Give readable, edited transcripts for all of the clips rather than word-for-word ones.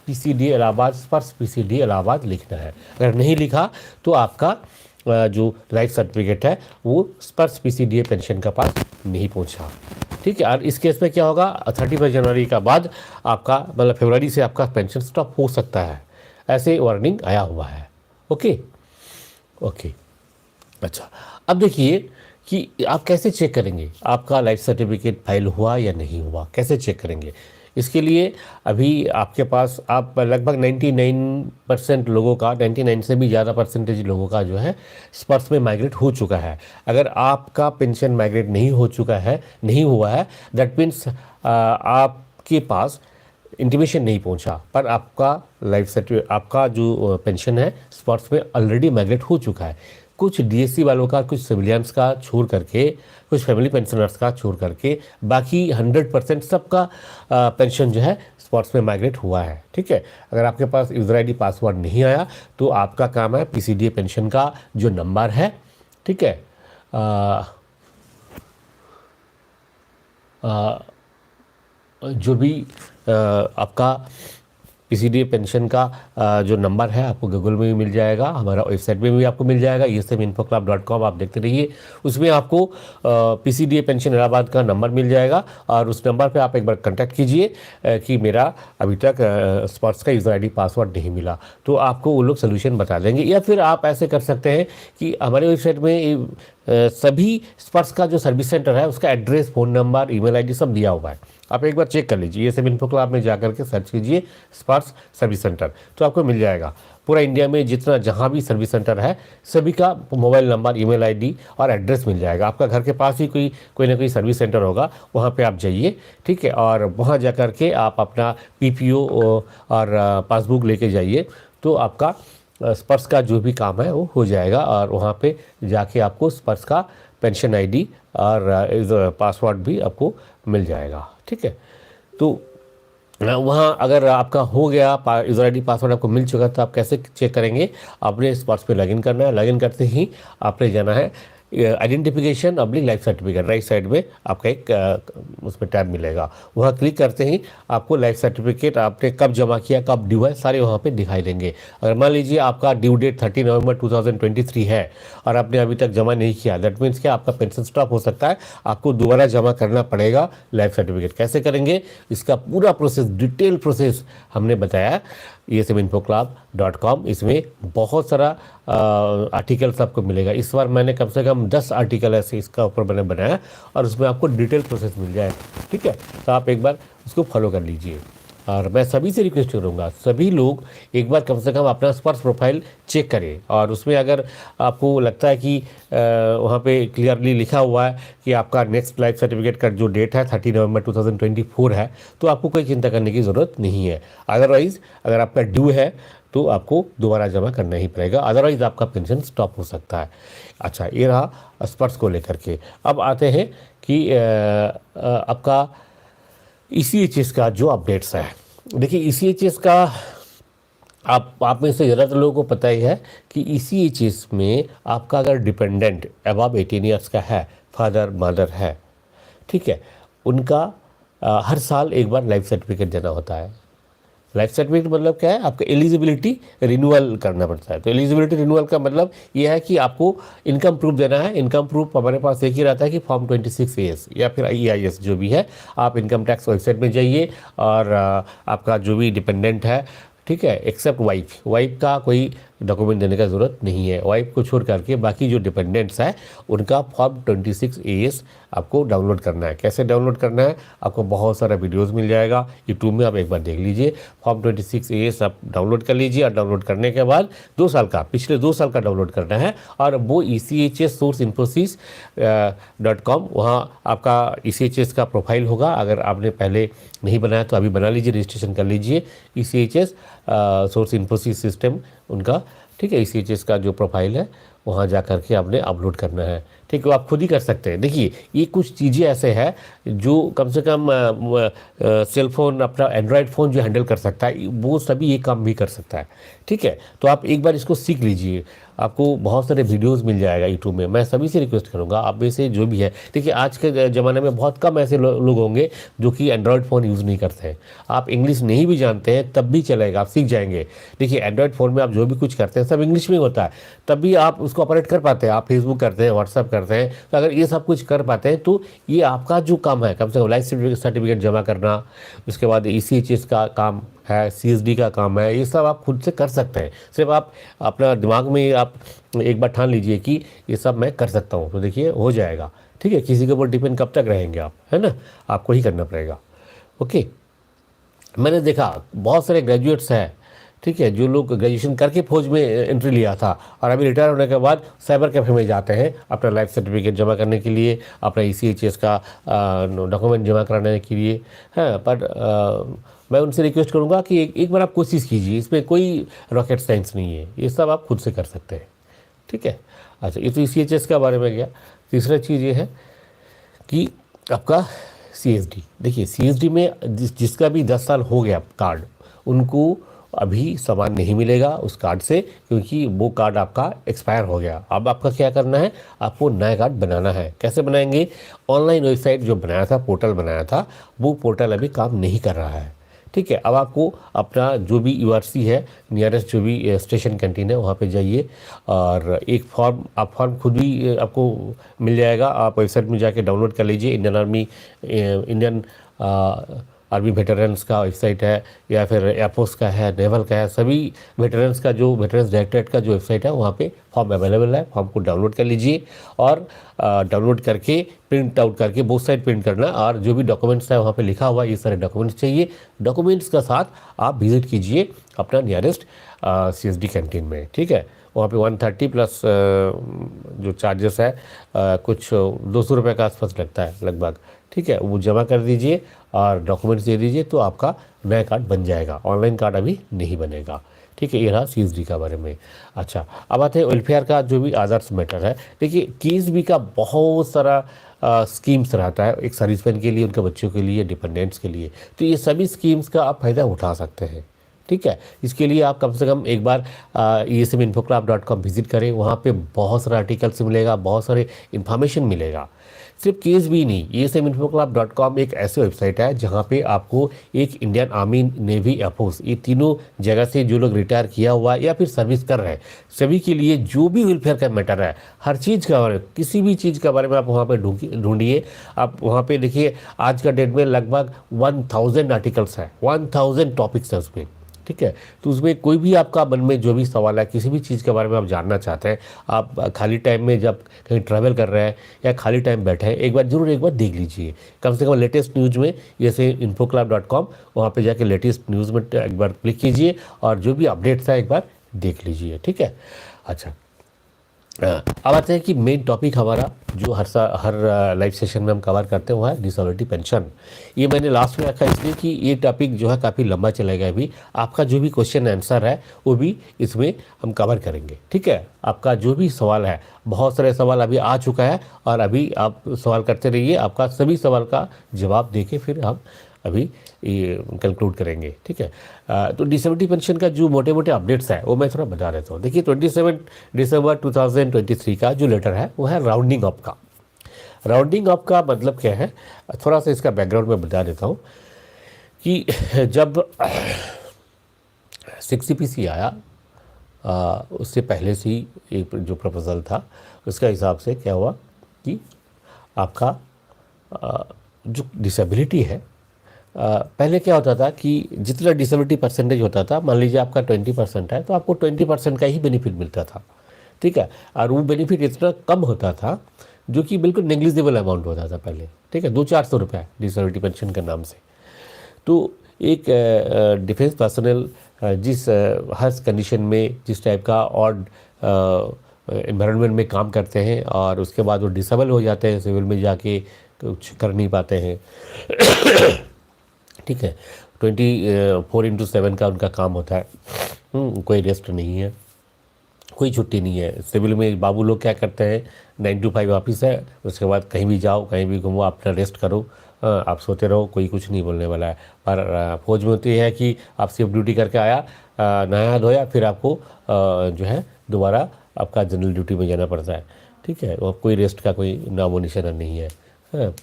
PCD Allahabad, स्पर्श PCD Allahabad लिखना है। अगर नहीं लिखा तो आपका जो लाइफ सर्टिफिकेट है वो स्पर्श पीसीडीए पेंशन का पास नहीं पहुंचा। ठीक है, और इस केस में क्या होगा, 31 जनवरी का बाद आपका मतलब फरवरी से आपका पेंशन स्टॉप हो सकता है, ऐसे वार्निंग आया हुआ है। Okay okay. अच्छा, अब देखिए कि आप कैसे चेक करेंगे आपका लाइफ सर्टिफिकेट फाइल हुआ या नहीं हुआ, कैसे चेक करेंगे। इसके लिए अभी आपके पास आप लगभग 99% लोगों का, 99 से भी ज़्यादा परसेंटेज लोगों का जो है स्पर्श में माइग्रेट हो चुका है। अगर आपका पेंशन माइग्रेट नहीं हो चुका है, नहीं हुआ है, दैट मीन्स आपके पास इंटीमेशन नहीं पहुंचा, पर आपका लाइफ सर्टिफिकेट, आपका जो पेंशन है स्पर्श में ऑलरेडी माइग्रेट हो चुका है। कुछ डीएससी वालों का, कुछ सिविलियंस का छोड़ करके, कुछ फैमिली पेंशनर्स का छोड़ करके बाकी 100% सबका पेंशन जो है स्पॉट्स में माइग्रेट हुआ है। ठीक है, अगर आपके पास यूज़र आईडी पासवर्ड नहीं आया तो आपका काम है पीसीडीए पेंशन का जो नंबर है, ठीक है, जो भी आपका पीसीडीए पेंशन का जो नंबर है आपको गूगल में भी मिल जाएगा, हमारा वेबसाइट में भी आपको मिल जाएगा, esminfoclub.com आप देखते रहिए। उसमें आपको पीसीडीए पेंशन इलाहाबाद का नंबर मिल जाएगा और उस नंबर पे आप एक बार कांटेक्ट कीजिए कि मेरा अभी तक स्पॉट्स का यूज़र आईडी पासवर्ड नहीं मिला, तो आपको वो लोग सोल्यूशन बता देंगे। या फिर आप ऐसे कर सकते हैं कि हमारे वेबसाइट में सभी स्पर्श का जो सर्विस सेंटर है उसका address, phone number, email ID सब दिया हुआ है, आप एक बार चेक कर लीजिए। esminfoclub में जाकर के सर्च कीजिए स्पर्श सर्विस सेंटर, तो आपको मिल जाएगा। पूरा इंडिया में जितना जहाँ भी सर्विस सेंटर है सभी का मोबाइल नंबर, ईमेल आईडी और एड्रेस मिल जाएगा। आपका घर के पास ही कोई ना कोई सर्विस सेंटर होगा, वहाँ पे आप जाइए, ठीक है, और वहाँ जा कर के आप अपना पीपीओ और पासबुक लेके जाइए, तो आपका स्पर्श का जो भी काम है वो हो जाएगा और वहाँ पे जाके आपको स्पर्श का पेंशन आईडी और पासवर्ड भी आपको मिल जाएगा। ठीक है, तो वहाँ अगर आपका हो गया, यूज़र आईडी पासवर्ड आपको मिल चुका, तो आप कैसे चेक करेंगे, आपने स्पॉट्स पे लॉगिन करना है। लॉगिन करते ही आपने जाना है identification oblique life certificate, right side में आपका एक उसमें टैब मिलेगा, वहाँ क्लिक करते ही आपको लाइफ सर्टिफिकेट आपने कब जमा किया, कब ड्यू है, सारे वहाँ पे दिखाई देंगे। अगर मान लीजिए आपका ड्यू डेट 30 नवंबर 2023 है और आपने अभी तक जमा नहीं किया, दैट मीन्स क्या आपका पेंशन स्टॉप हो सकता है, आपको दोबारा जमा करना पड़ेगा लाइफ सर्टिफिकेट। कैसे करेंगे, इसका पूरा प्रोसेस, डिटेल प्रोसेस हमने बताया esminfoclub.com। इसमें बहुत सारा आर्टिकल्स आपको मिलेगा। इस बार मैंने कम से कम 10 आर्टिकल ऐसे इसका ऊपर मैंने बनाया और उसमें आपको डिटेल प्रोसेस मिल जाए। ठीक है, तो आप एक बार उसको फॉलो कर लीजिए। और मैं सभी से रिक्वेस्ट करूँगा, सभी लोग एक बार कम से कम अपना स्पर्श प्रोफाइल चेक करें और उसमें अगर आपको लगता है कि वहाँ पे क्लियरली लिखा हुआ है कि आपका नेक्स्ट लाइफ सर्टिफिकेट का जो डेट है 30 नवंबर 2024 है, तो आपको कोई चिंता करने की ज़रूरत नहीं है। अदरवाइज़ अगर आपका ड्यू है तो आपको दोबारा जमा करना ही पड़ेगा, अदरवाइज़ आपका पेंशन स्टॉप हो सकता है। अच्छा, ये रहा स्पर्श को लेकर के। अब आते हैं कि आपका ईसीएचएस का जो अपडेट्स है। देखिए, ईसीएचएस का आप में से ज़्यादातर लोगों को पता ही है कि ईसीएचएस में आपका अगर डिपेंडेंट अबव 18 ईयर्स का है, फादर मदर है, ठीक है, उनका हर साल एक बार लाइफ सर्टिफिकेट देना होता है। लाइफ सर्टिफिकेट मतलब क्या है, आपका एलिजिबिलिटी रिन्यूअल करना पड़ता है। तो एलिजिबिलिटी रिन्यूअल का मतलब ये है कि आपको इनकम प्रूफ देना है। इनकम प्रूफ हमारे पास एक ही रहता है कि फॉर्म 26AS या फिर EIS जो भी है, आप इनकम टैक्स वेबसाइट में जाइए और आपका जो भी डिपेंडेंट है, ठीक है, एक्सेप्ट वाइफ का कोई डॉक्यूमेंट देने का ज़रूरत नहीं है। वाइफ को छोड़ करके बाकी जो डिपेंडेंट्स हैं उनका फॉर्म 26AS आपको डाउनलोड करना है। कैसे डाउनलोड करना है, आपको बहुत सारा वीडियोस मिल जाएगा यूट्यूब में, आप एक बार देख लीजिए। फॉर्म 26AS आप डाउनलोड कर लीजिए और डाउनलोड करने के बाद 2 साल का, पिछले 2 साल का डाउनलोड करना है और वो ECHS sourceinfosys.com, वहाँ आपका ECHS का प्रोफाइल होगा। अगर आपने पहले नहीं बनाया तो अभी बना लीजिए, रजिस्ट्रेशन कर लीजिए। ECHS सोर्स इन्फोसिस सिस्टम उनका, ठीक है, ECHS का जो प्रोफाइल है वहाँ जा कर के आपने अपलोड करना है। ठीक है, वो आप खुद ही कर सकते हैं। देखिए ये कुछ चीज़ें ऐसे हैं जो कम से कम सेल फोन, अपना एंड्रॉयड फ़ोन जो हैंडल कर सकता है वो सभी ये काम भी कर सकता है। ठीक है, तो आप एक बार इसको सीख लीजिए, आपको बहुत सारे वीडियोस मिल जाएगा यूट्यूब में। मैं सभी से रिक्वेस्ट करूंगा, आप में से जो भी है, देखिए आज के ज़माने में बहुत कम ऐसे लोग होंगे जो कि एंड्रॉयड फ़ोन यूज़ नहीं करते हैं। आप इंग्लिश नहीं भी जानते हैं तब भी चलेगा, आप सीख जाएंगे। देखिए एंड्रॉयड फ़ोन में आप जो भी कुछ करते हैं सब इंग्लिश में होता है, तब भी आप उसको ऑपरेट कर पाते हैं। आप फेसबुक करते हैं, व्हाट्सअप करते हैं, तो अगर ये सब कुछ कर पाते हैं तो ये आपका जो काम है, कम से कम लाइफ सर्टिफिकेट जमा करना, उसके बाद ECHS का काम है, CSD का काम है, ये सब आप खुद से कर सकते हैं। सिर्फ आप अपना दिमाग में आप एक बार ठान लीजिए कि ये सब मैं कर सकता हूँ, तो देखिए हो जाएगा। ठीक है, किसी के ऊपर डिपेंड कब तक रहेंगे आप, है ना, आपको ही करना पड़ेगा। ओके, मैंने देखा बहुत सारे ग्रेजुएट्स हैं, ठीक है, जो लोग ग्रेजुएशन करके फौज में एंट्री लिया था और अभी रिटायर होने के बाद साइबर कैफे में जाते हैं अपना लाइफ सर्टिफिकेट जमा करने के लिए, अपना ECHS का डॉक्यूमेंट जमा कराने के लिए। हाँ, पर मैं उनसे रिक्वेस्ट करूंगा कि एक बार आप कोशिश कीजिए, इसमें कोई रॉकेट साइंस नहीं है, ये सब आप खुद से कर सकते हैं। ठीक है, अच्छा, ये तो ECHS का बारे में गया। तीसरा चीज़ ये है कि आपका CSD, देखिए CSD में जिसका भी 10 साल हो गया कार्ड, उनको अभी सामान नहीं मिलेगा उस कार्ड से, क्योंकि वो कार्ड आपका एक्सपायर हो गया। अब आपका क्या करना है, आपको नया कार्ड बनाना है। कैसे बनाएंगे, ऑनलाइन वेबसाइट जो बनाया था, पोर्टल बनाया था, वो पोर्टल अभी काम नहीं कर रहा है। ठीक है, अब आपको अपना जो भी URC है, नियरेस्ट जो भी स्टेशन कैंटीन है, वहाँ पे जाइए और एक फॉर्म, आप फॉर्म खुद भी आपको मिल जाएगा, आप वेबसाइट में जाके डाउनलोड कर लीजिए। इंडियन आर्मी वेटरन्स का वेबसाइट है, या फिर एयरफोर्स का है, नेवल का है, सभी वेटरन्स का जो वेटरन्स डायरेक्टरेट का जो वेबसाइट है, वहाँ पे फॉर्म अवेलेबल है। फॉर्म को डाउनलोड कर लीजिए और डाउनलोड करके प्रिंट आउट करके बोथ साइड प्रिंट करना, और जो भी डॉक्यूमेंट्स है वहाँ पे लिखा हुआ ये सारे डॉक्यूमेंट्स चाहिए। डॉक्यूमेंट्स का साथ आप विजिट कीजिए अपना नियरेस्ट CSD कैंटीन में। ठीक है, वहाँ पे 130 प्लस जो चार्जेस है, कुछ 200 रुपये का आसपास लगता है लगभग। ठीक है, वो जमा कर दीजिए और डॉक्यूमेंट्स दे दीजिए, तो आपका नया कार्ड बन जाएगा। ऑनलाइन कार्ड अभी नहीं बनेगा। ठीक है, ये रहा CSD का बारे में। अच्छा, अब आते हैं वेलफेयर का जो भी अदर्स मैटर है। देखिए KSB का बहुत सारा स्कीम्स रहता है, एक सर्विसमैन के लिए, उनके बच्चों के लिए, डिपेंडेंट्स के लिए, तो ये सभी स्कीम्स का आप फ़ायदा उठा सकते हैं। ठीक है, इसके लिए आप कम से कम एक बार ESMinfoclub.com विजिट करें, वहाँ पे बहुत सारा आर्टिकल्स मिलेगा, बहुत सारे इन्फॉर्मेशन मिलेगा। सिर्फ KSB नहीं, ESMinfoclub.com एक ऐसी वेबसाइट है जहाँ पे आपको एक इंडियन आर्मी, नेवी, एयरफोर्स, ये तीनों जगह से जो लोग रिटायर किया हुआ है या फिर सर्विस कर रहे हैं, सभी के लिए जो भी वेलफेयर का मैटर है, हर चीज़ का बारे में, किसी भी चीज़ के बारे में आप वहाँ पे ढूंढिए। आप वहाँ पे देखिए आज का डेट में लगभग 1000 आर्टिकल्स है, 1000 टॉपिक्स है उसमें। ठीक है, तो उसमें कोई भी आपका मन में जो भी सवाल है, किसी भी चीज़ के बारे में आप जानना चाहते हैं, आप खाली टाइम में जब कहीं ट्रैवल कर रहे हैं या खाली टाइम बैठे हैं, एक बार देख लीजिए। कम से कम लेटेस्ट न्यूज़ में जैसे infoclub.com, वहाँ पे जाके लेटेस्ट न्यूज़ में एक बार क्लिक कीजिए और जो भी अपडेट्स है एक बार देख लीजिए। ठीक है, अच्छा, अब आते हैं कि मेन टॉपिक हमारा जो हर लाइव सेशन में हम कवर करते हैं वो है डिसेबिलिटी पेंशन। ये मैंने लास्ट में रखा इसलिए कि ये टॉपिक जो है काफ़ी लंबा चलेगा। अभी आपका जो भी क्वेश्चन आंसर है वो भी इसमें हम कवर करेंगे। ठीक है, आपका जो भी सवाल है, बहुत सारे सवाल अभी आ चुका है और अभी आप सवाल करते रहिए, आपका सभी सवाल का जवाब देके फिर हम अभी ये कंक्लूड करेंगे। ठीक है, तो डिसेबिलिटी पेंशन का जो मोटे मोटे अपडेट्स है वो मैं थोड़ा बता देता हूँ। देखिए 27 दिसंबर 2023 का जो लेटर है वो है राउंडिंग ऑफ का। राउंडिंग ऑफ का मतलब क्या है, थोड़ा सा इसका बैकग्राउंड में बता देता हूँ कि जब 6CPC आया, उससे पहले से ही एक जो प्रपोजल था उसका हिसाब से क्या हुआ कि आपका जो डिसेबिलिटी है, पहले क्या होता था कि जितना डिसेबिलिटी परसेंटेज होता था, मान लीजिए आपका 20% है तो आपको 20% का ही बेनिफिट मिलता था। ठीक है, और वो बेनिफिट इतना कम होता था जो कि बिल्कुल नेग्लिजिबल अमाउंट होता था पहले। ठीक है, 200-400 रुपये डिसेबिलिटी पेंशन के नाम से। तो एक डिफेंस पर्सनल जिस हर कंडीशन में जिस टाइप का और एनवायरनमेंट में काम करते हैं और उसके बाद वो डिसेबल हो जाते हैं, सिविल में जाके कुछ कर नहीं पाते हैं। ठीक है, 24/7 का उनका काम होता है, कोई रेस्ट नहीं है। कोई छुट्टी नहीं है सिविल में। बाबू लोग क्या करते हैं, 9 to 5 ऑफिस है, उसके बाद कहीं भी जाओ, कहीं भी घूमो, अपना रेस्ट करो, आप सोते रहो, कोई कुछ नहीं बोलने वाला है। पर फौज में तो ये है कि आप सिर्फ ड्यूटी करके आया, नहाया धोया, फिर आपको जो है दोबारा आपका जनरल ड्यूटी में जाना पड़ता है। ठीक है, और कोई रेस्ट का कोई नामो निशाना नहीं है। हाँ,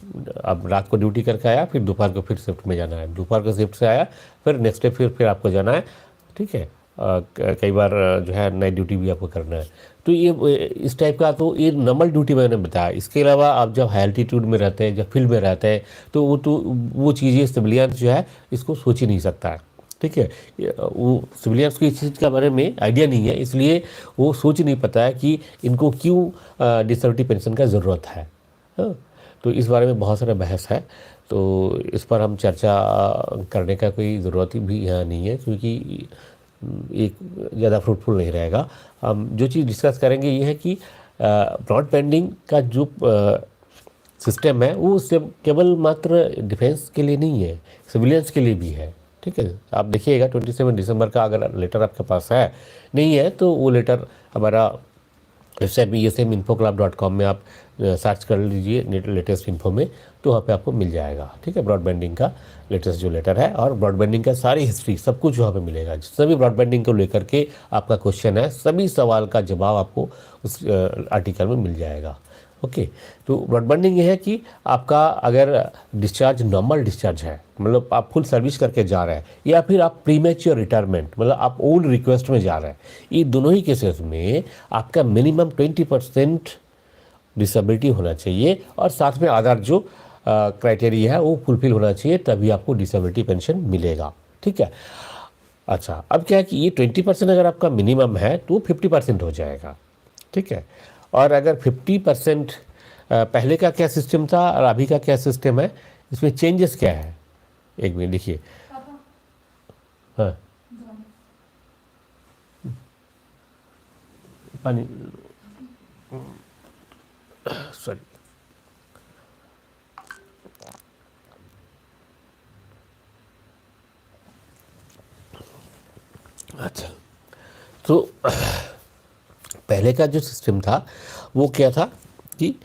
अब रात को ड्यूटी करके आया, फिर दोपहर को फिर शिफ्ट में जाना है, दोपहर को शिफ्ट से आया, फिर नेक्स्ट डे फिर आपको जाना है। ठीक है, कई बार जो है नाइट ड्यूटी भी आपको करना है। तो ये इस टाइप का, तो ये नॉर्मल ड्यूटी मैंने बताया। इसके अलावा आप जब हाई एल्टीट्यूड में रहते हैं, जब फील्ड में रहते हैं, तो वो चीज़ें सिविलियंस जो है इसको सोच ही नहीं सकता है। ठीक है, वो सिविलियंस को इस चीज़ के बारे में आइडिया नहीं है, इसलिए वो सोच नहीं पाता है कि इनको क्यों डिसेबिलिटी पेंशन का ज़रूरत है। हाँ, तो इस बारे में बहुत सारा बहस है, तो इस पर हम चर्चा करने का कोई ज़रूरत ही भी यहाँ नहीं है, क्योंकि एक ज़्यादा फ्रूटफुल नहीं रहेगा। हम जो चीज़ डिस्कस करेंगे ये है कि ब्रॉडबैंडिंग का जो सिस्टम है वो सिर्फ केवल मात्र डिफेंस के लिए नहीं है, सिविलियंस के लिए भी है। ठीक है, आप देखिएगा 27 दिसंबर का अगर लेटर आपके पास है, नहीं है तो वो लेटर हमारा वेबसाइट में esminfoclub.com में आप सर्च कर लीजिए लेटेस्ट इन्फो में, तो वहाँ पे आपको मिल जाएगा। ठीक है, ब्रॉडबैंडिंग का लेटेस्ट जो लेटर है और ब्रॉडबैंडिंग का सारी हिस्ट्री सब कुछ वहाँ पे मिलेगा। सभी ब्रॉडबैंडिंग को लेकर के आपका क्वेश्चन है, सभी सवाल का जवाब आपको उस आर्टिकल में मिल जाएगा। ओके, तो ब्रॉडबैंडिंग ये है कि आपका अगर डिस्चार्ज नॉर्मल डिस्चार्ज है, मतलब आप फुल सर्विस करके जा रहे हैं, या फिर आप प्रीमेच्योर रिटायरमेंट मतलब आप ओल्ड रिक्वेस्ट में जा रहे हैं, ये दोनों ही केसेस में आपका मिनिमम 20% डिसेबिलिटी होना चाहिए और साथ में आधार जो क्राइटेरिया है वो फुलफिल होना चाहिए, तभी आपको डिसेबिलिटी पेंशन मिलेगा। ठीक है, अच्छा अब क्या है कि ये 20% अगर आपका मिनिमम है तो 50% हो जाएगा। ठीक है, और अगर 50% पहले का क्या सिस्टम था और अभी का क्या सिस्टम है, इसमें चेंजेस क्या है, एक मिनट देखिए। हाँ, पानी, सॉरी। अच्छा, तो पहले का जो सिस्टम था वो क्या था कि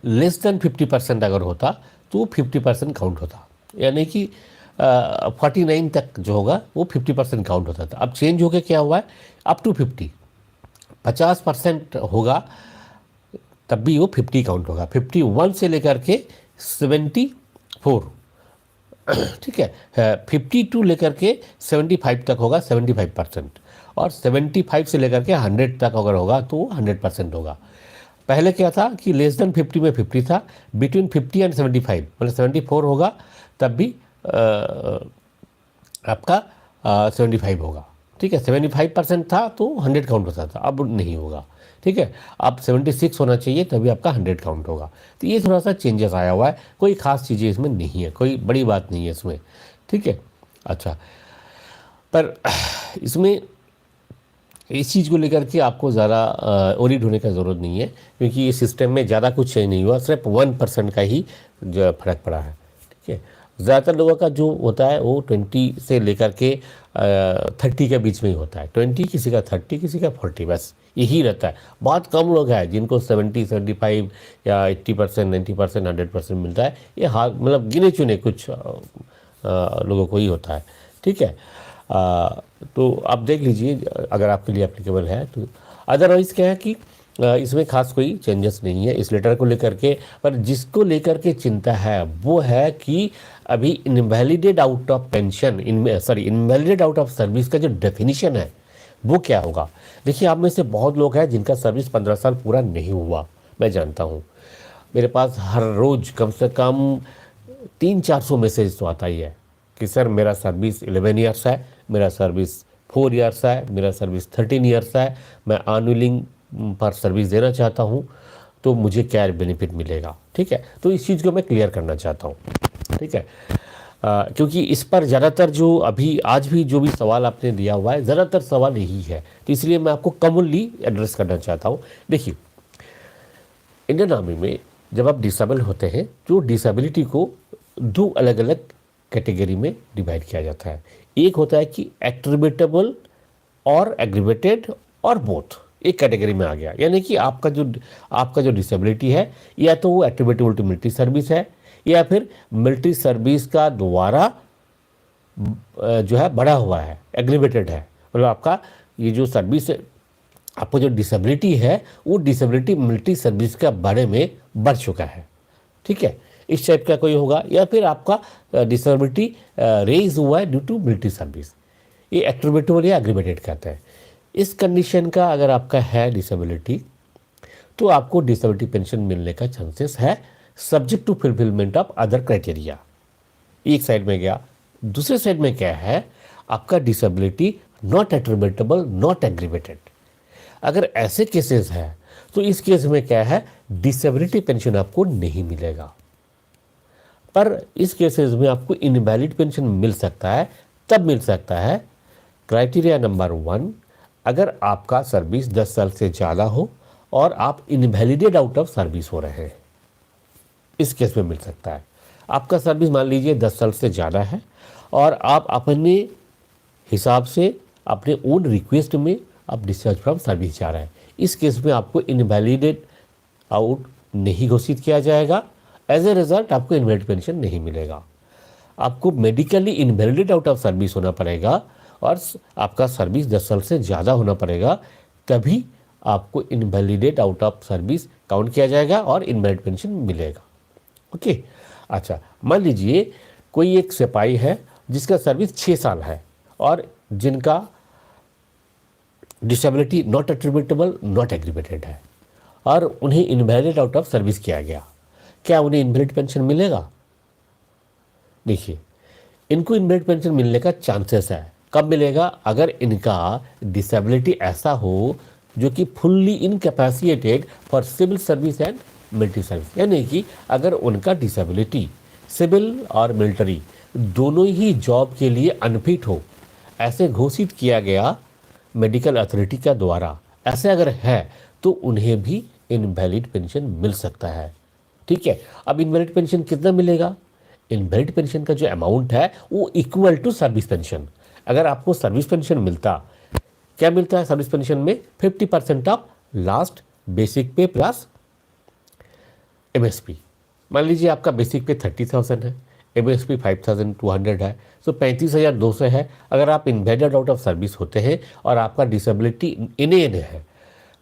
लेस देन 50% अगर होता तो 50% काउंट होता, यानी कि 49 तक जो होगा वो 50% काउंट होता था। अब चेंज होकर क्या हुआ है, अप टू 50% होगा तब भी वो 50 काउंट होगा, 51 से लेकर के 74। ठीक है, 52 लेकर के 75 तक होगा 75%, और 75 से लेकर के 100 तक अगर होगा तो 100% होगा। पहले क्या था कि लेस देन 50 में 50 था, बिटवीन 50 एंड 75 मतलब 74 होगा तब भी आपका 75 होगा। ठीक है, 75% था तो 100 काउंट होता था, अब नहीं होगा। ठीक है, अब 76 होना चाहिए तभी आपका 100 काउंट होगा। तो ये थोड़ा सा चेंजेस आया हुआ है, कोई ख़ास चीज़ें इसमें नहीं है, कोई बड़ी बात नहीं है इसमें। ठीक है, अच्छा, पर इसमें इस चीज़ को लेकर के आपको ज़्यादा ओरिड होने का ज़रूरत नहीं है, क्योंकि ये सिस्टम में ज़्यादा कुछ चेंज नहीं हुआ, सिर्फ 1% का ही जो फ़र्क पड़ा है। ठीक है, ज़्यादातर लोगों का जो होता है वो 20 से लेकर के 30 के बीच में ही होता है, 20 किसी का 30 किसी का 40, बस यही रहता है। बहुत कम लोग हैं जिनको 70 75 या 80% 90% 100% मिलता है, ये हाल मतलब गिने चुने कुछ लोगों को ही होता है। ठीक है, तो आप देख लीजिए अगर आपके लिए एप्लीकेबल है तो। अदरवाइज़ क्या है कि इसमें खास कोई चेंजेस नहीं है इस लेटर को लेकर के, पर जिसको लेकर के चिंता है वो है कि अभी invalidate out of pension, invalidate out of service का जो डेफिनेशन है वो क्या होगा। देखिए, आप में से बहुत लोग हैं जिनका सर्विस 15 साल पूरा नहीं हुआ, मैं जानता हूँ। मेरे पास हर रोज़ कम से कम 300-400 मैसेज तो आता ही है कि सर मेरा सर्विस 11 ईयर्स है, मेरा सर्विस 4 ईयर्स है, मेरा सर्विस 13 ईयर्स है, मैं अनविलिंग पर सर्विस देना चाहता हूँ, तो मुझे क्या बेनिफिट मिलेगा। ठीक है, तो इस चीज़ को मैं क्लियर करना चाहता हूँ। ठीक है, क्योंकि इस पर ज़्यादातर जो अभी आज भी जो भी सवाल आपने दिया हुआ है, ज़्यादातर सवाल यही है, तो इसलिए मैं आपको कॉमनली एड्रेस करना चाहता हूँ। देखिए, इंडियन आर्मी में जब आप डिसेबल होते हैं तो डिसेबिलिटी को 2 अलग अलग कैटेगरी में डिवाइड किया जाता है। एक होता है कि एट्रीब्यूटेबल और एग्रीवेटेड, और बोथ एक कैटेगरी में आ गया। यानी कि आपका जो डिसेबिलिटी है या तो वो एट्रीब्यूटेबल टू मिलिट्री सर्विस है या फिर मिलिट्री सर्विस का द्वारा जो है बढ़ा हुआ है, एग्रीवेटेड है। मतलब आपका ये जो सर्विस है, आपको जो डिसेबिलिटी है वो डिसेबिलिटी मिलिट्री सर्विस के बारे में बढ़ चुका है। ठीक है, इस टाइप का कोई होगा। या फिर आपका डिसेबिलिटी रेज हुआ है ड्यू टू मिलिट्री सर्विस, ये एट्रीब्यूटेबल या एग्रीवेटेड कहते हैं। इस कंडीशन का अगर आपका है डिसेबिलिटी तो आपको डिसेबिलिटी पेंशन मिलने का चांसेस है, subject to fulfilment of other criteria. एक साइड में गया। दूसरे साइड में क्या है, आपका disability not attributable, not aggravated. अगर ऐसे केसेस है तो इस केस में क्या है, डिसेबिलिटी पेंशन आपको नहीं मिलेगा। पर इस केसेस में आपको इनवैलिड पेंशन मिल सकता है। तब मिल सकता है क्राइटेरिया नंबर 1, अगर आपका सर्विस 10 साल से ज़्यादा हो और आप इनवैलिडेड आउट ऑफ सर्विस हो रहे हैं, इस केस में मिल सकता है। आपका सर्विस मान लीजिए 10 साल से ज़्यादा है और आप अपने हिसाब से अपने ओन रिक्वेस्ट में आप डिस्चार्ज फ्रॉम सर्विस जा रहे हैं, इस केस में आपको इनवैलिडेड आउट नहीं घोषित किया जाएगा। एज ए रिजल्ट आपको इनवैलिड पेंशन नहीं मिलेगा। आपको मेडिकली इनवैलिडेड आउट ऑफ सर्विस होना पड़ेगा और आपका सर्विस 10 साल से ज़्यादा होना पड़ेगा, तभी आपको इनवैलिडेड आउट ऑफ सर्विस काउंट किया जाएगा और इनवैलिड पेंशन मिलेगा। ओके, अच्छा मान लीजिए कोई एक सिपाही है जिसका सर्विस 6 साल है और जिनका disability not attributable, not aggravated है और उन्हें इनवैलिड आउट ऑफ सर्विस किया गया, क्या उन्हें इनवैलिड पेंशन मिलेगा? देखिए, इनको इनवैलिड पेंशन मिलने का चांसेस है। कब मिलेगा? अगर इनका डिसेबिलिटी ऐसा हो जो कि fully incapacitated for civil service and military service, यानी कि अगर उनका डिसेबिलिटी सिविल और मिलिट्री दोनों ही जॉब के लिए अनफिट हो, ऐसे घोषित किया गया मेडिकल अथॉरिटी का द्वारा, ऐसे अगर है तो उन्हें भी इनवैलिड पेंशन मिल सकता है। ठीक है, अब इनवैलिड पेंशन कितना मिलेगा? इनवैलिड पेंशन का जो अमाउंट है वो इक्वल टू सर्विस पेंशन। अगर आपको सर्विस पेंशन मिलता, क्या मिलता है सर्विस पेंशन में? 50% ऑफ लास्ट बेसिक पे प्लस एमएसपी। मान लीजिए आपका बेसिक पे 30,000 है, एमएसपी 5,200 है, तो 35,200 है। अगर आप इनवैलिड आउट ऑफ सर्विस होते हैं और आपका डिसेबिलिटी इन है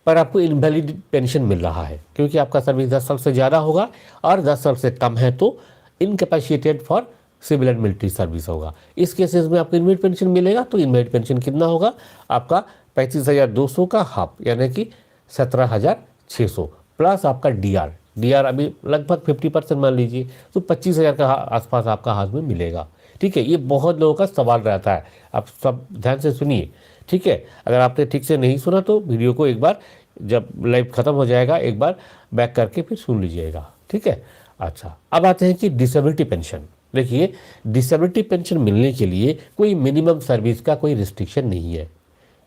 पर आपको इनवैलिड पेंशन मिल रहा है क्योंकि आपका सर्विस 10 साल से ज़्यादा होगा और 10 साल से कम है तो incapacitated for civil and military service होगा, इस केसेस में आपको इनवैलिड पेंशन मिलेगा। तो इनवैलिड पेंशन कितना होगा? आपका 35,200 का हाफ, यानी कि 17,600 प्लस आपका डीआर अभी लगभग 50% मान लीजिए, तो 25,000 का आसपास आपका हाथ में मिलेगा। ठीक है, ये बहुत लोगों का सवाल रहता है, आप सब ध्यान से सुनिए। ठीक है, अगर आपने ठीक से नहीं सुना तो वीडियो को एक बार, जब लाइव ख़त्म हो जाएगा, एक बार बैक करके फिर सुन लीजिएगा। ठीक है, अच्छा अब आते हैं कि डिसेबिलिटी पेंशन। देखिए, डिसेबिलिटी पेंशन मिलने के लिए कोई मिनिमम सर्विस का कोई रिस्ट्रिक्शन नहीं है।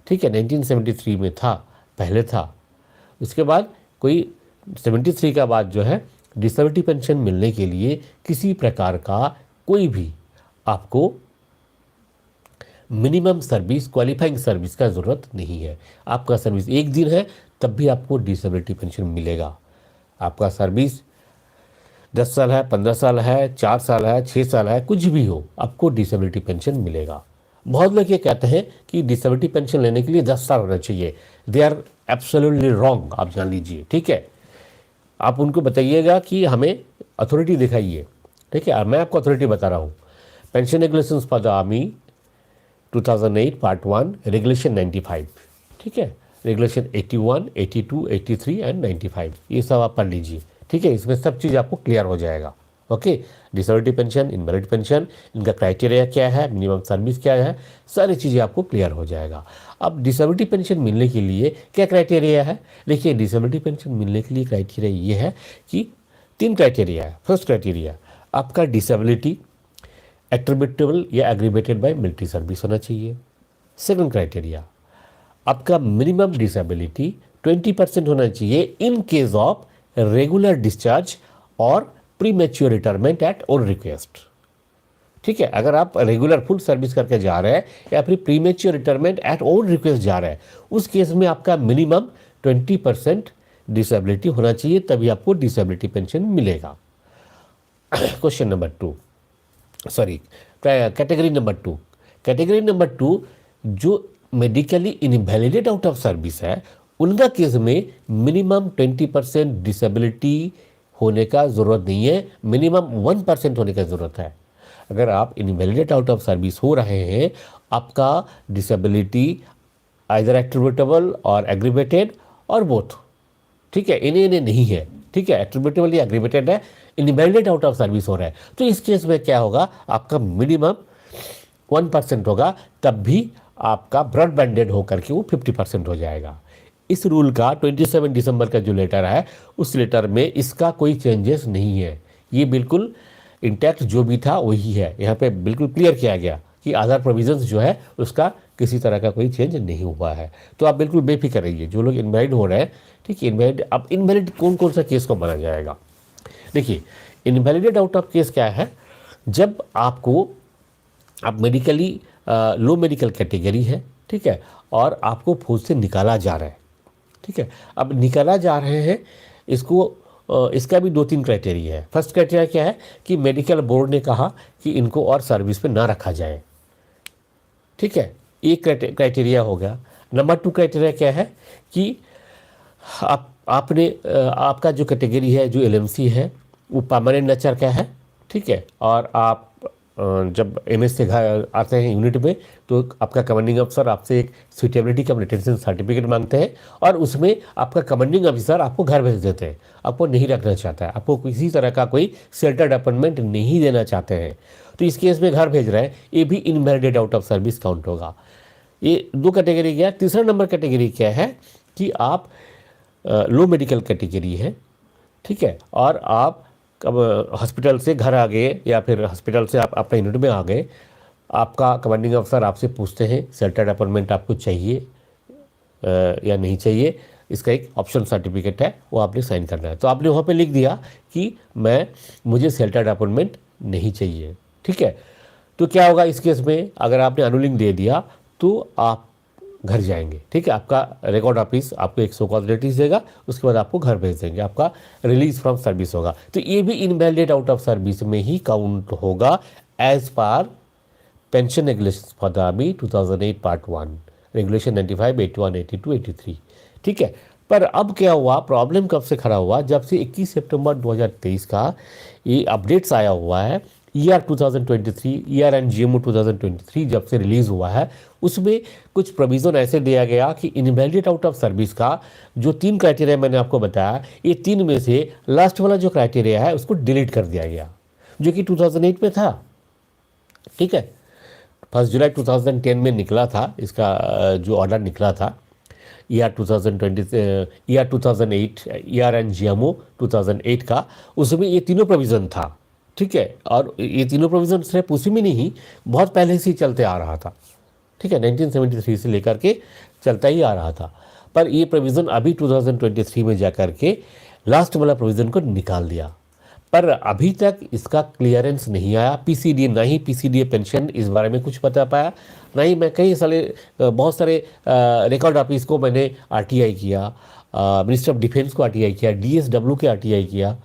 ठीक है, 1973 में था, पहले था, उसके बाद कोई 73 का बाद जो है डिसेबिलिटी पेंशन मिलने के लिए किसी प्रकार का कोई भी आपको मिनिमम सर्विस, क्वालिफाइंग सर्विस का ज़रूरत नहीं है। आपका सर्विस 1 दिन है तब भी आपको डिसेबिलिटी पेंशन मिलेगा। आपका सर्विस 10 साल है, 15 साल है, 4 साल है, 6 साल है, कुछ भी हो, आपको डिसेबिलिटी पेंशन मिलेगा। बहुत लोग ये कहते हैं कि डिसेबिलिटी पेंशन लेने के लिए 10 साल होना चाहिए। दे आर एब्सोल्युटली रॉन्ग, आप जान लीजिए। ठीक है, आप उनको बताइएगा कि हमें अथॉरिटी दिखाइए। ठीक है, मैं आपको अथॉरिटी बता रहा हूँ। Pension regulations for the army 2008 part 1 regulation 95। ठीक है, रेगुलेशन 81, 82, 83 एंड 95, ये सब आप पढ़ लीजिए। ठीक है, इसमें सब चीज़ आपको क्लियर हो जाएगा। Okay, disability pension, invalid pension, इनका क्राइटेरिया क्या है, मिनिमम सर्विस क्या है, सारी चीज़ें आपको क्लियर हो जाएगा। अब डिसेबिलिटी पेंशन मिलने के लिए क्या क्राइटेरिया है? देखिए, डिसेबिलिटी पेंशन मिलने के लिए क्राइटेरिया ये है कि 3 क्राइटेरिया है। फर्स्ट क्राइटेरिया, आपका डिसेबिलिटी एट्रीब्यूटेबल या एग्रीवेटेड बाय मिलिट्री सर्विस होना चाहिए। सेकंड क्राइटेरिया, आपका मिनिमम डिसेबिलिटी 20% होना चाहिए in case of regular discharge और premature retirement at own request. ठीक है, अगर आप रेगुलर फुल सर्विस करके जा रहे हैं या फिर premature retirement at own request जा रहे हैं, उस केस में आपका मिनिमम 20% डिसेबिलिटी होना चाहिए, तभी आपको डिसेबिलिटी पेंशन मिलेगा। Question number 2, sorry, category number 2। Category number 2, जो medically invalidate out of service है, उनका केस में मिनिमम 20% डिसेबिलिटी होने का ज़रूरत नहीं है, मिनिमम 1% होने का ज़रूरत है। अगर आप इनवैलिडेट आउट ऑफ सर्विस हो रहे हैं, आपका डिसेबिलिटी आइदर एट्रीब्यूटेबल और एग्रीवेटेड और बोथ, ठीक है, इन्हें नहीं है, ठीक है, एट्रीब्यूटेबल या एग्रीवेटेड है, इनवैलिडेट आउट ऑफ सर्विस हो रहा है, तो इस केस में क्या होगा, आपका मिनिमम 1% होगा, तब भी आपका ब्रॉड बैंडेड होकर के वो 50% हो जाएगा। इस रूल का 27 दिसंबर का जो लेटर है, उस लेटर में इसका कोई चेंजेस नहीं है, ये बिल्कुल इंटैक्ट जो भी था वही है। यहाँ पे बिल्कुल क्लियर किया गया कि आधार प्रोविजंस जो है उसका किसी तरह का कोई चेंज नहीं हुआ है। तो आप बिल्कुल बेफिक्र रहिए, जो लोग इनवैलिड हो रहे हैं, ठीक है, इनवैलिड, अब इनवैलिड कौन कौन सा केस को माना जाएगा। देखिए, इनवैलिडेट आउट ऑफ केस क्या है, जब आपको, आप मेडिकली लो मेडिकल कैटेगरी है, ठीक है, और आपको फौज से निकाला जा रहा है, ठीक है, अब निकाला जा रहे हैं, इसको इसका भी 2-3 क्राइटेरिया है। फर्स्ट क्राइटेरिया क्या है कि मेडिकल बोर्ड ने कहा कि इनको और सर्विस पे ना रखा जाए, ठीक है, एक क्राइटेरिया हो गया। नंबर 2 क्राइटेरिया क्या है कि आपने आपका जो कैटेगरी है, जो एलएमसी है, वो परमानेंट नेचर का है, ठीक है, और आप जब एमएस से घर आते हैं यूनिट में, तो आपका कमांडिंग अफसर आपसे एक सुटेबिलिटी कम रिटेंशन सर्टिफिकेट मांगते हैं, और उसमें आपका कमांडिंग ऑफिसर आपको घर भेज देते हैं, आपको नहीं रखना चाहता है, आपको किसी तरह का कोई शेल्टर्ड अपॉइंटमेंट नहीं देना चाहते हैं, तो इस केस में घर भेज रहे हैं, ये भी invalidate out of service count होगा। ये 2 कैटेगरी गया। तीसरा नंबर कैटेगरी क्या है कि आप लो मेडिकल कैटेगरी है, ठीक है, और आप कब हॉस्पिटल से घर आ गए या फिर हॉस्पिटल से आप अपने यूनिट में आ गए, आपका कमांडिंग अफसर आपसे पूछते हैं शेल्टर्ड अपॉइंटमेंट आपको चाहिए या नहीं चाहिए, इसका एक ऑप्शन सर्टिफिकेट है, वो आपने साइन करना है। तो आपने वहाँ पे लिख दिया कि मुझे शेल्टर्ड अपॉइंटमेंट नहीं चाहिए, ठीक है, तो क्या होगा इस केस में, अगर आपने अनुलिंग दे दिया तो आप घर जाएंगे, ठीक है, आपका रिकॉर्ड ऑफिस आपको एक सो कॉज नोटिस देगा, उसके बाद आपको घर भेज देंगे, आपका रिलीज फ्रॉम सर्विस होगा। तो ये भी इनवैलिडेट आउट ऑफ सर्विस में ही काउंट होगा as per pension regulation for the army 2008 part 1 regulation 95, 81, 82, 83, ठीक है। पर अब क्या हुआ, प्रॉब्लम कब से खड़ा हुआ, जब से 21 सितंबर 2023 का ये अपडेट्स आया हुआ है, ईआर 2023, ईआर एंड जीएमओ 2023 जब से रिलीज़ हुआ है, उसमें कुछ प्रोविज़न ऐसे दिया गया कि इनवैलिडेट आउट ऑफ सर्विस का जो 3 क्राइटेरिया मैंने आपको बताया, ये 3 में से लास्ट वाला जो क्राइटेरिया है उसको डिलीट कर दिया गया, जो कि 2008 में था, ठीक है, 1 जुलाई 2010 में निकला था, इसका जो ऑर्डर निकला था, ईआर 2008, ईआर एंड जीएमओ 2008 का, उसमें ये तीनों प्रोविज़न था, ठीक है, और ये तीनों प्रोविज़न सिर्फ उसी में नहीं, बहुत पहले से ही चलते आ रहा था, ठीक है, 1973 से लेकर के चलता ही आ रहा था, पर ये प्रोविज़न अभी 2023 में जाकर के लास्ट वाला प्रोविज़न को निकाल दिया, पर अभी तक इसका क्लियरेंस नहीं आया। पीसीडीए, ना ही पीसीडीए पेंशन इस बारे में कुछ बता पाया, ना ही मैं कई सारे बहुत सारे रिकॉर्ड ऑफिस को मैंने आरटीआई किया, मिनिस्टर ऑफ डिफेंस को आरटीआई किया, डीएसडब्ल्यू के आरटीआई किया,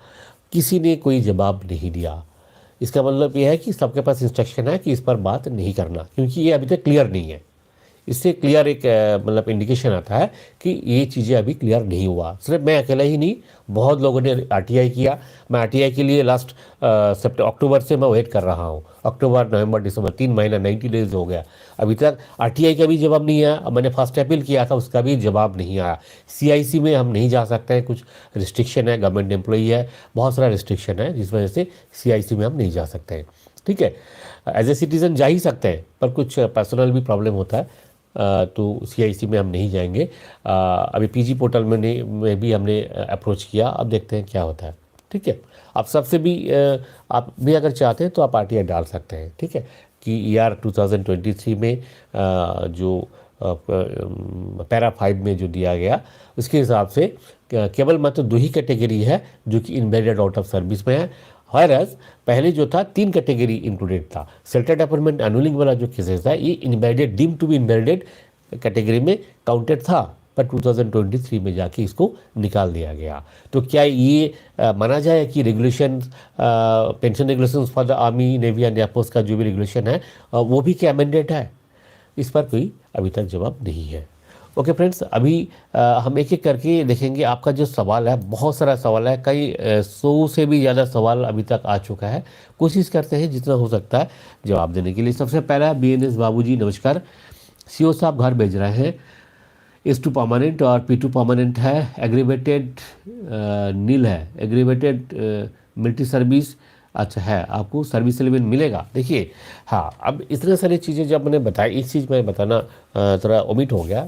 किसी ने कोई जवाब नहीं दिया। इसका मतलब ये है कि सबके पास इंस्ट्रक्शन है कि इस पर बात नहीं करना, क्योंकि ये अभी तक क्लियर नहीं है। इससे क्लियर एक मतलब इंडिकेशन आता है कि ये चीज़ें अभी क्लियर नहीं हुआ। सिर्फ मैं अकेला ही नहीं, बहुत लोगों ने आरटीआई किया। मैं आरटीआई के लिए लास्ट अक्टूबर से मैं वेट कर रहा हूँ, अक्टूबर, नवंबर, दिसंबर, 3 महीना 90 डेज हो गया, अभी तक आरटीआई का भी जवाब नहीं आया। मैंने फर्स्ट अपील किया था, उसका भी जवाब नहीं आया। सीआईसी में हम नहीं जा सकते हैं, कुछ रिस्ट्रिक्शन है, गवर्नमेंट एम्प्लॉई है, बहुत सारा रिस्ट्रिक्शन है, जिस वजह से सीआईसी में हम नहीं जा सकते हैं, ठीक है। एज ए सिटीज़न जा ही सकते हैं, पर कुछ पर्सनल भी प्रॉब्लम होता है, तो सीआईसी में हम नहीं जाएंगे। अभी पीजी पोर्टल में भी हमने अप्रोच किया, अब देखते हैं क्या होता है, ठीक है। आप सबसे भी आप भी अगर चाहते हैं तो आप आरटीआई डाल सकते हैं, ठीक है, कि ईआर 2023 में जो पैरा 5 में जो दिया गया, उसके हिसाब से केवल मात्र 2 ही कैटेगरी है जो कि इनवैलिड आउट ऑफ सर्विस में है, हॉयरस पहले जो था 3 कैटेगरी इंक्लूडेड था। शेल्टर्ड अपार्टमेंट एनुअलिंग वाला जो केसेस है ये invalidate, deem to be invalidate category में काउंटेड था, पर 2023 में जाके इसको निकाल दिया गया। तो क्या ये माना जाए कि regulation, pension regulation for the army, navy and air force का जो भी रेगुलेशन है वो भी क्या अमेंडेड है? इस पर कोई अभी तक जवाब नहीं है। ओके फ्रेंड्स, अभी हम एक एक करके देखेंगे। आपका जो सवाल है, बहुत सारा सवाल है, कई 100 से भी ज़्यादा सवाल अभी तक आ चुका है। कोशिश करते हैं जितना हो सकता है जवाब देने के लिए। सबसे पहला BNS बाबूजी, नमस्कार। CO साहब घर भेज रहे हैं, S2 परमानेंट और P2 परमानेंट है, एग्रीवेटेड नील है, एग्रीवेटेड मिलिट्री सर्विस अच्छा है, आपको सर्विस एलिमेंट मिलेगा। देखिए हाँ, अब इतने सारी चीज़ें जब मैंने बताई, एक चीज़ मैं बताना थोड़ा ओमिट हो गया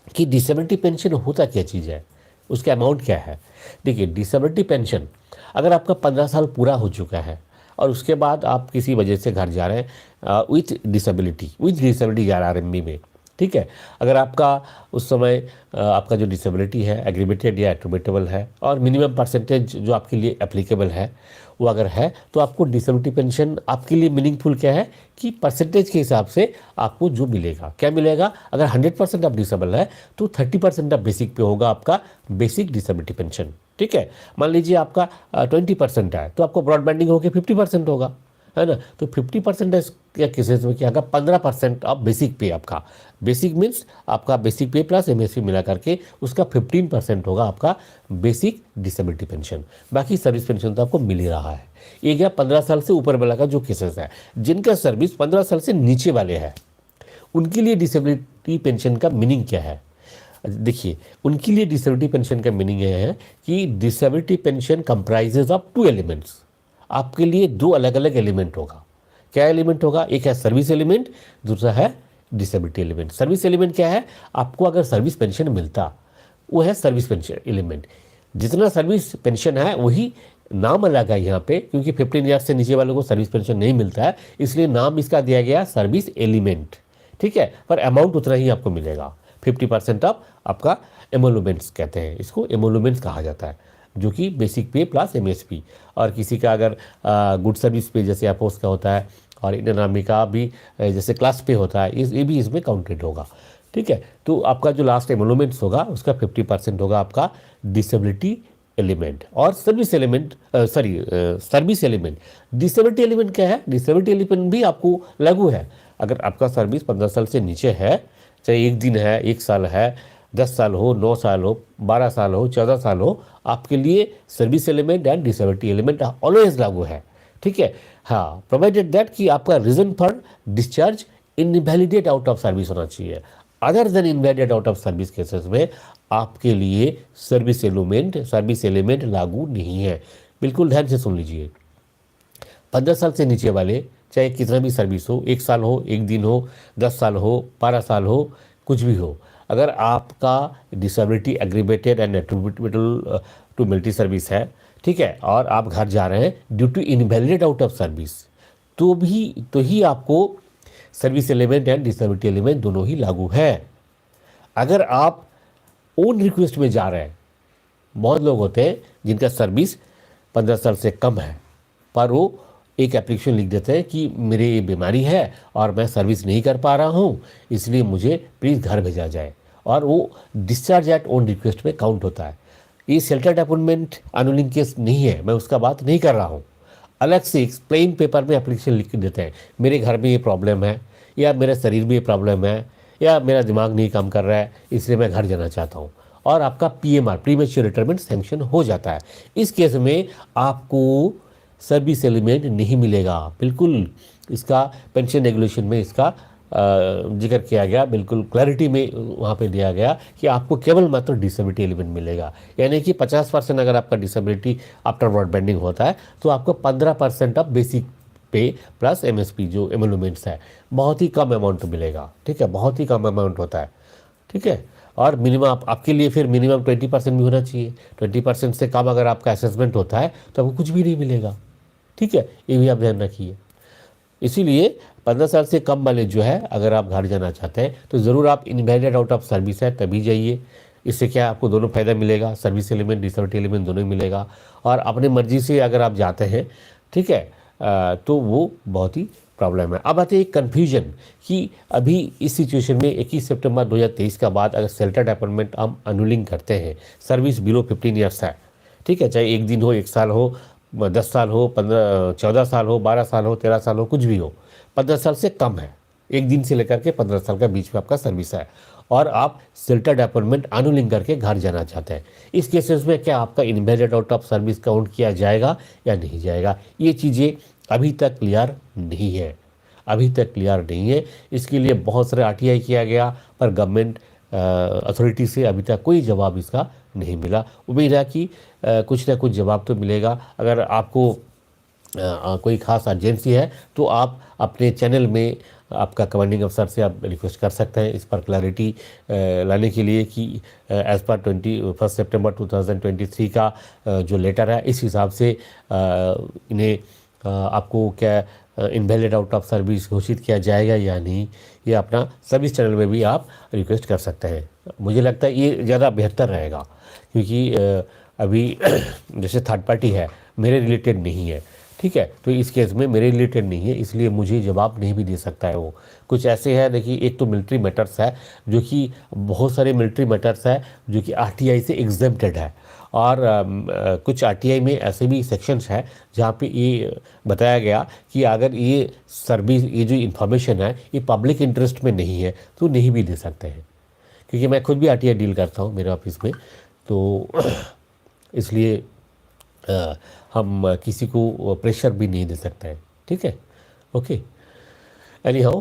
कि डिसेबिलिटी पेंशन होता क्या चीज़ है, उसका अमाउंट क्या है। देखिए डिसेबिलिटी पेंशन, अगर आपका 15 साल पूरा हो चुका है और उसके बाद आप किसी वजह से घर जा रहे हैं विथ डिसेबिलिटी RRMB में, ठीक है। अगर आपका उस समय आपका जो डिसेबिलिटी है एग्रीवेटेड या एट्रीब्यूटेबल है और मिनिमम परसेंटेज जो आपके लिए एप्लीकेबल है वो अगर है, तो आपको डिसेबिलिटी पेंशन आपके लिए मीनिंगफुल क्या है कि परसेंटेज के हिसाब से आपको जो मिलेगा, क्या मिलेगा। अगर 100% आप डिसेबल है तो 30% आप बेसिक पे होगा आपका बेसिक डिसेबिलिटी पेंशन, ठीक है। मान लीजिए आपका 20% है तो आपको ब्रॉडबैंडिंग होकर 50% होगा, है ना। तो 50% या केसेस में क्या होगा, 15% ऑफ बेसिक पे, आपका बेसिक मीन्स आपका बेसिक पे प्लस MSP मिला करके उसका 15% होगा आपका बेसिक डिसेबिलिटी पेंशन। बाकी सर्विस पेंशन तो आपको मिल ही रहा है। ये गया 15 साल से ऊपर वाला का जो केसेस है। जिनका सर्विस 15 साल से नीचे वाले हैं उनके लिए डिसेबिलिटी पेंशन का मीनिंग क्या है। देखिए उनके लिए डिसेबिलिटी पेंशन का मीनिंग यह है कि disability pension comprises of 2 elements. आपके लिए 2 अलग अलग एलिमेंट होगा। क्या एलिमेंट होगा, एक है सर्विस एलिमेंट, दूसरा है डिसेबिलिटी एलिमेंट। सर्विस एलिमेंट क्या है, आपको अगर सर्विस पेंशन मिलता वो है सर्विस पेंशन एलिमेंट। जितना सर्विस पेंशन है वही नाम अलग है यहाँ पे, क्योंकि 15 ईयर्स से नीचे वालों को सर्विस पेंशन नहीं मिलता है, इसलिए नाम इसका दिया गया सर्विस एलिमेंट, ठीक है। पर अमाउंट उतना ही आपको मिलेगा, 50% ऑफ आपका एमोलूमेंट्स कहते हैं, इसको एमोलूमेंट्स कहा जाता है, जो कि बेसिक पे प्लस MSP। और किसी का अगर गुड सर्विस पे जैसे एयरफोर्स का होता है और इंडियन आर्मी का भी जैसे क्लास पे होता है, ये भी इसमें काउंटेड होगा, ठीक है। तो आपका जो लास्ट एमोलूमेंट्स होगा उसका 50% होगा आपका डिसेबिलिटी एलिमेंट और service element, service element. Disability element क्या है, डिसेबिलिटी एलिमेंट भी आपको लागू है। अगर आपका सर्विस 15 साल से नीचे है, चाहे 1 दिन है, 1 साल है, 10 साल हो, 9 साल हो, 12 साल हो, 14 साल हो, आपके लिए service element and disability element always लागू है, ठीक है। हाँ, प्रोवाइडेड दैट कि आपका reason for discharge invalidate out of service होना चाहिए। Other than invalidate out of service cases में आपके लिए सर्विस एलिमेंट लागू नहीं है। बिल्कुल ध्यान से सुन लीजिए। 15 साल से नीचे वाले चाहे कितना भी सर्विस हो, 1 साल हो, 1 दिन हो, 10 साल हो, 12 साल हो, कुछ भी हो, अगर आपका disability aggravated and attributable to military service है, ठीक है, और आप घर जा रहे हैं due to invalidate out of service, तो ही आपको service element and disability element दोनों ही लागू है। अगर आप ओन रिक्वेस्ट में जा रहे हैं, बहुत लोग होते हैं जिनका सर्विस 15 साल से कम है, पर वो एक एप्लीकेशन लिख देते हैं कि मेरे ये बीमारी है और मैं सर्विस नहीं कर पा रहा हूँ, इसलिए मुझे प्लीज़ घर भेजा जाए, और वो डिस्चार्ज एट ओन रिक्वेस्ट में काउंट होता है। ये शेल्टर्ड अपॉइंटमेंट एनुअलिंग केस नहीं है, मैं उसका बात नहीं कर रहा हूँ। अलग से प्लेन पेपर में एप्लीकेशन लिख देते हैं, मेरे घर में ये प्रॉब्लम है, या मेरे शरीर में ये प्रॉब्लम है, या मेरा दिमाग नहीं काम कर रहा है, इसलिए मैं घर जाना चाहता हूँ, और आपका PMR प्रीमेच्योर रिटायरमेंट सैंक्शन हो जाता है। इस केस में आपको सर्विस एलिमेंट नहीं मिलेगा। बिल्कुल इसका पेंशन रेगुलेशन में इसका जिक्र किया गया, बिल्कुल क्लैरिटी में वहाँ पे दिया गया कि आपको केवल मात्र डिसेबिलिटी एलिमेंट मिलेगा। यानी कि 50% अगर आपका डिसेबिलिटी आफ्टर ब्रॉडबैंडिंग होता है तो आपको 15% ऑफ बेसिक पे प्लस MSP जो एमोलूमेंट्स है, बहुत ही कम अमाउंट मिलेगा, ठीक है, बहुत ही कम अमाउंट होता है, ठीक है। और मिनिमम आपके लिए फिर मिनिमम 20% भी होना चाहिए। 20% से कम अगर आपका असेसमेंट होता है तो आपको कुछ भी नहीं मिलेगा, ठीक है, ये भी आप ध्यान रखिए। इसीलिए 15 साल से कम वाले जो है, अगर आप घर जाना चाहते हैं तो ज़रूर आप इनवैलिड आउट ऑफ सर्विस है तभी जाइए, इससे क्या है, आपको दोनों फ़ायदा मिलेगा, सर्विस एलिमेंट डिसेबिलिटी एलिमेंट दोनों ही मिलेगा। और अपनी मर्जी से अगर आप जाते हैं, ठीक है, तो वो बहुत ही प्रॉब्लम है। अब आते हैं कन्फ्यूजन कि अभी इस सिचुएशन में 21 सितंबर 2023 का बाद अगर सेल्टेड अपॉइंटमेंट हम अनुलिंग करते हैं, सर्विस बिलो 15 ईयर्स है, ठीक है, चाहे 1 दिन हो, 1 साल हो, 10 साल हो, 14 साल हो, 12 साल हो, 13 साल हो, कुछ भी हो, 15 साल से कम है, 1 दिन से लेकर के 15 साल का बीच में आपका सर्विस है, और आप सेल्टेड अपॉइंटमेंट अनुलिंग करके घर जाना चाहते हैं, इस केसेस में क्या आपका invalid out of service count किया जाएगा या नहीं जाएगा? ये चीज़ें अभी तक क्लियर नहीं है, अभी तक क्लियर नहीं है। इसके लिए बहुत सारे आरटीआई किया गया, पर गवर्नमेंट अथॉरिटी से अभी तक कोई जवाब इसका नहीं मिला। उम्मीद है कि कुछ ना कुछ जवाब तो मिलेगा। अगर आपको कोई ख़ास अर्जेंसी है तो आप अपने चैनल में आपका कमांडिंग अफसर से आप रिक्वेस्ट कर सकते हैं इस पर क्लैरिटी लाने के लिए कि एज़ पर 21 सितंबर 2023 का जो लेटर है, इस हिसाब से इन्हें आपको क्या इनवैलिड आउट ऑफ सर्विस घोषित किया जाएगा या नहीं, ये अपना सर्विस चैनल में भी आप रिक्वेस्ट कर सकते हैं। मुझे लगता है ये ज़्यादा बेहतर रहेगा, क्योंकि अभी जैसे थर्ड पार्टी है, मेरे रिलेटेड नहीं है, ठीक है, तो इस केस में मेरे रिलेटेड नहीं है, इसलिए मुझे जवाब नहीं भी दे सकता है वो। कुछ ऐसे है, देखिए, एक तो मिलिट्री मैटर्स है, जो कि बहुत सारे मिलिट्री मैटर्स है जो कि आरटीआई से एग्जेम्प्टेड है, और कुछ आरटीआई में ऐसे भी सेक्शंस है जहाँ पे ये बताया गया कि अगर ये सर्विस, ये जो इन्फॉर्मेशन है, ये पब्लिक इंटरेस्ट में नहीं है तो नहीं भी दे सकते हैं, क्योंकि मैं खुद भी आरटीआई डील करता हूँ मेरे ऑफिस में, तो इसलिए हम किसी को प्रेशर भी नहीं दे सकते हैं, ठीक है, ओके। एनी हाउ,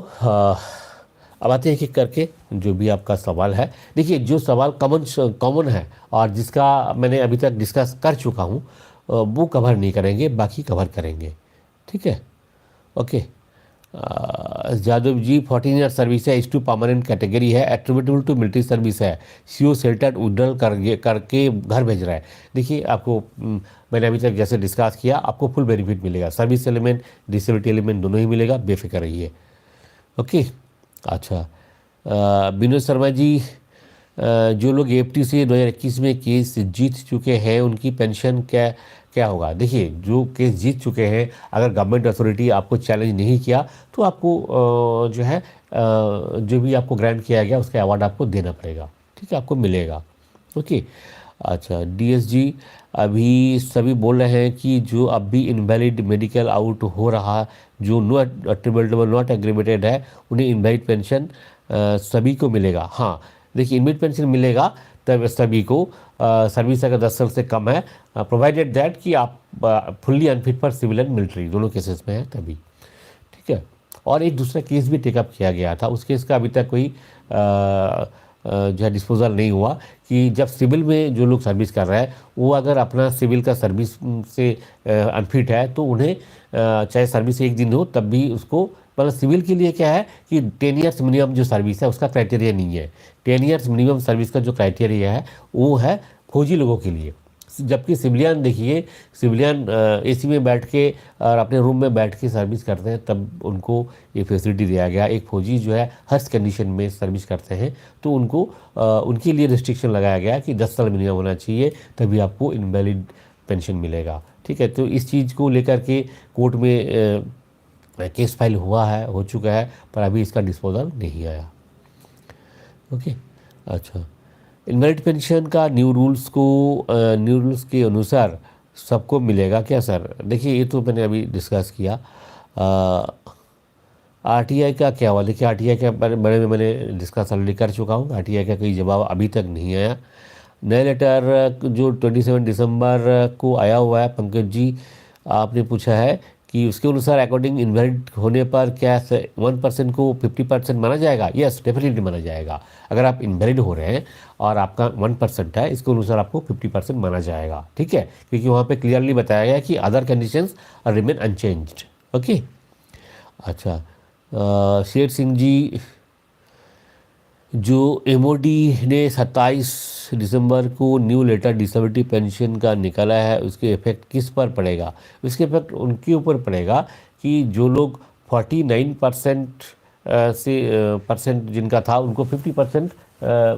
अब आते हैं एक एक करके जो भी आपका सवाल है। देखिए, जो सवाल कॉमन है और जिसका मैंने अभी तक डिस्कस कर चुका हूँ, वो कवर नहीं करेंगे, बाकी कवर करेंगे, ठीक है, ओके। जादव जी, 14 ईयर सर्विस है, H2 परमानेंट कैटेगरी है, एट्रीब्यूटेबल टू मिलिट्री सर्विस है, सीओ सेल्टेड विड्रॉल करके घर भेज रहा है। देखिए, आपको मैंने अभी तक जैसे डिस्कस किया, आपको फुल बेनिफिट मिलेगा, सर्विस एलिमेंट डिसेबिलिटी एलिमेंट दोनों ही मिलेगा, बेफिक्र रहिए, ओके। अच्छा, विनोद शर्मा जी, जो लोग एफटी से 2021 में केस जीत चुके हैं उनकी पेंशन क्या क्या होगा? देखिए, जो केस जीत चुके हैं, अगर गवर्नमेंट अथॉरिटी आपको चैलेंज नहीं किया तो आपको जो है जो भी आपको ग्रांट किया गया उसका अवार्ड आपको देना पड़ेगा, ठीक है, आपको मिलेगा, ओके। अच्छा, डीएसजी, अभी सभी बोल रहे हैं कि जो अब भी इनवैलिड मेडिकल आउट हो रहा, जो नो अट्रिब्यूटेबल नॉट एग्रीवेटेड है, उन्हें इनवैलिड पेंशन सभी को मिलेगा। हाँ, देखिए, इनवैलिड पेंशन मिलेगा तब सभी को, सर्विस अगर 10 साल से कम है, प्रोवाइडेड दैट कि आप fully unfit for civil and military दोनों केसेस में है तभी, ठीक है। और एक दूसरा केस भी टेकअप किया गया था, उस केस का अभी तक कोई जो है डिस्पोजल नहीं हुआ, कि जब सिविल में जो लोग सर्विस कर रहे हैं वो अगर अपना सिविल का सर्विस से अनफिट है तो उन्हें चाहे सर्विस 1 दिन हो तब भी उसको, मतलब सिविल के लिए क्या है कि 10 ईयर्स मिनिमम जो सर्विस है उसका क्राइटेरिया नहीं है। 10 ईयर्स मिनिमम सर्विस का जो क्राइटेरिया है वो है फौजी लोगों के लिए, जबकि सिविलियन, देखिए, सिविलियन एसी में बैठ के और अपने रूम में बैठ के सर्विस करते हैं, तब उनको ये फैसिलिटी दिया गया। एक फौजी जो है हर कंडीशन में सर्विस करते हैं तो उनको उनके लिए रिस्ट्रिक्शन लगाया गया कि 10 साल मिनिमम होना चाहिए, तभी आपको इनवैलिड पेंशन मिलेगा, ठीक है। तो इस चीज़ को लेकर के कोर्ट में केस फाइल हुआ है, हो चुका है, पर अभी इसका डिस्पोजल नहीं आया, ओके। अच्छा, इनवैलिड पेंशन का न्यू रूल्स के अनुसार सबको मिलेगा क्या सर? देखिए, ये तो मैंने अभी डिस्कस किया। आरटीआई का क्या हुआ? देखिए, आरटीआई के बारे में मैंने डिस्कस ऑलरेडी कर चुका हूँ। आरटीआई का कोई जवाब अभी तक नहीं आया। नया लेटर जो 27 दिसंबर को आया हुआ है, पंकज जी आपने पूछा है कि उसके अनुसार अकॉर्डिंग इनवैलिड होने पर क्या 1% को 50% माना जाएगा? यस, डेफिनेटली माना जाएगा। अगर आप इनवैलिड हो रहे हैं और आपका 1% है, इसके अनुसार आपको 50% माना जाएगा, ठीक है, क्योंकि वहाँ पे क्लियरली बताया गया कि other conditions are remain unchanged, okay. अच्छा, शेर सिंह जी, जो एमओडी ने 27 दिसंबर को न्यू लेटर डिसेबिलिटी पेंशन का निकाला है, उसके इफेक्ट किस पर पड़ेगा? उसके इफेक्ट उनके ऊपर पड़ेगा कि जो लोग 49% से परसेंट जिनका था उनको 50%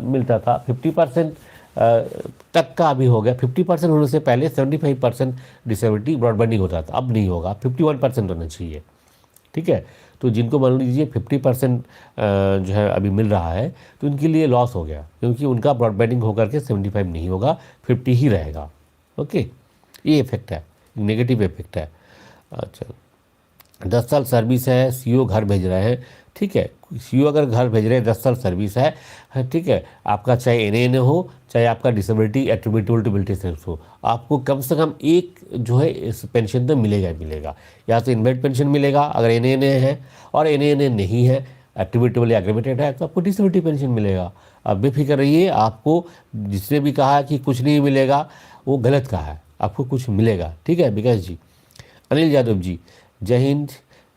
मिलता था। 50% तक का अभी हो गया। 50% होने से पहले 75% डिसेबिलिटी ब्रॉडबैंडिंग होता था, अब नहीं होगा, 51% होना चाहिए। ठीक है, तो जिनको मान लीजिए 50% जो है अभी मिल रहा है, तो उनके लिए लॉस हो गया, क्योंकि उनका ब्रॉडबैंडिंग होकर के 75 नहीं होगा, 50 ही रहेगा। ओके, ये इफेक्ट है, नेगेटिव इफेक्ट है। अच्छा, 10 साल सर्विस है, सीओ घर भेज रहे हैं। ठीक है, सीओ अगर घर भेज रहे हैं, 10 साल सर्विस है, ठीक है, आपका चाहे एन हो, चाहे आपका डिसेबिलिटी एट्रीब्यूटेबल टू बिलिटी हो, आपको कम से कम एक जो है इस पेंशन तो मिलेगा ही मिलेगा। या तो इनवेट पेंशन मिलेगा अगर एन है, और एन नहीं है, एट्रीब्यूटेबल या एग्रीमेटेड है, तो आपको डिसेबिलिटी पेंशन मिलेगा। अब बेफिक्र रहिए, आपको जिसने भी कहा कि कुछ नहीं मिलेगा, वो गलत कहा है, आपको कुछ मिलेगा। ठीक है विकास जी। अनिल यादव जी, जय हिंद।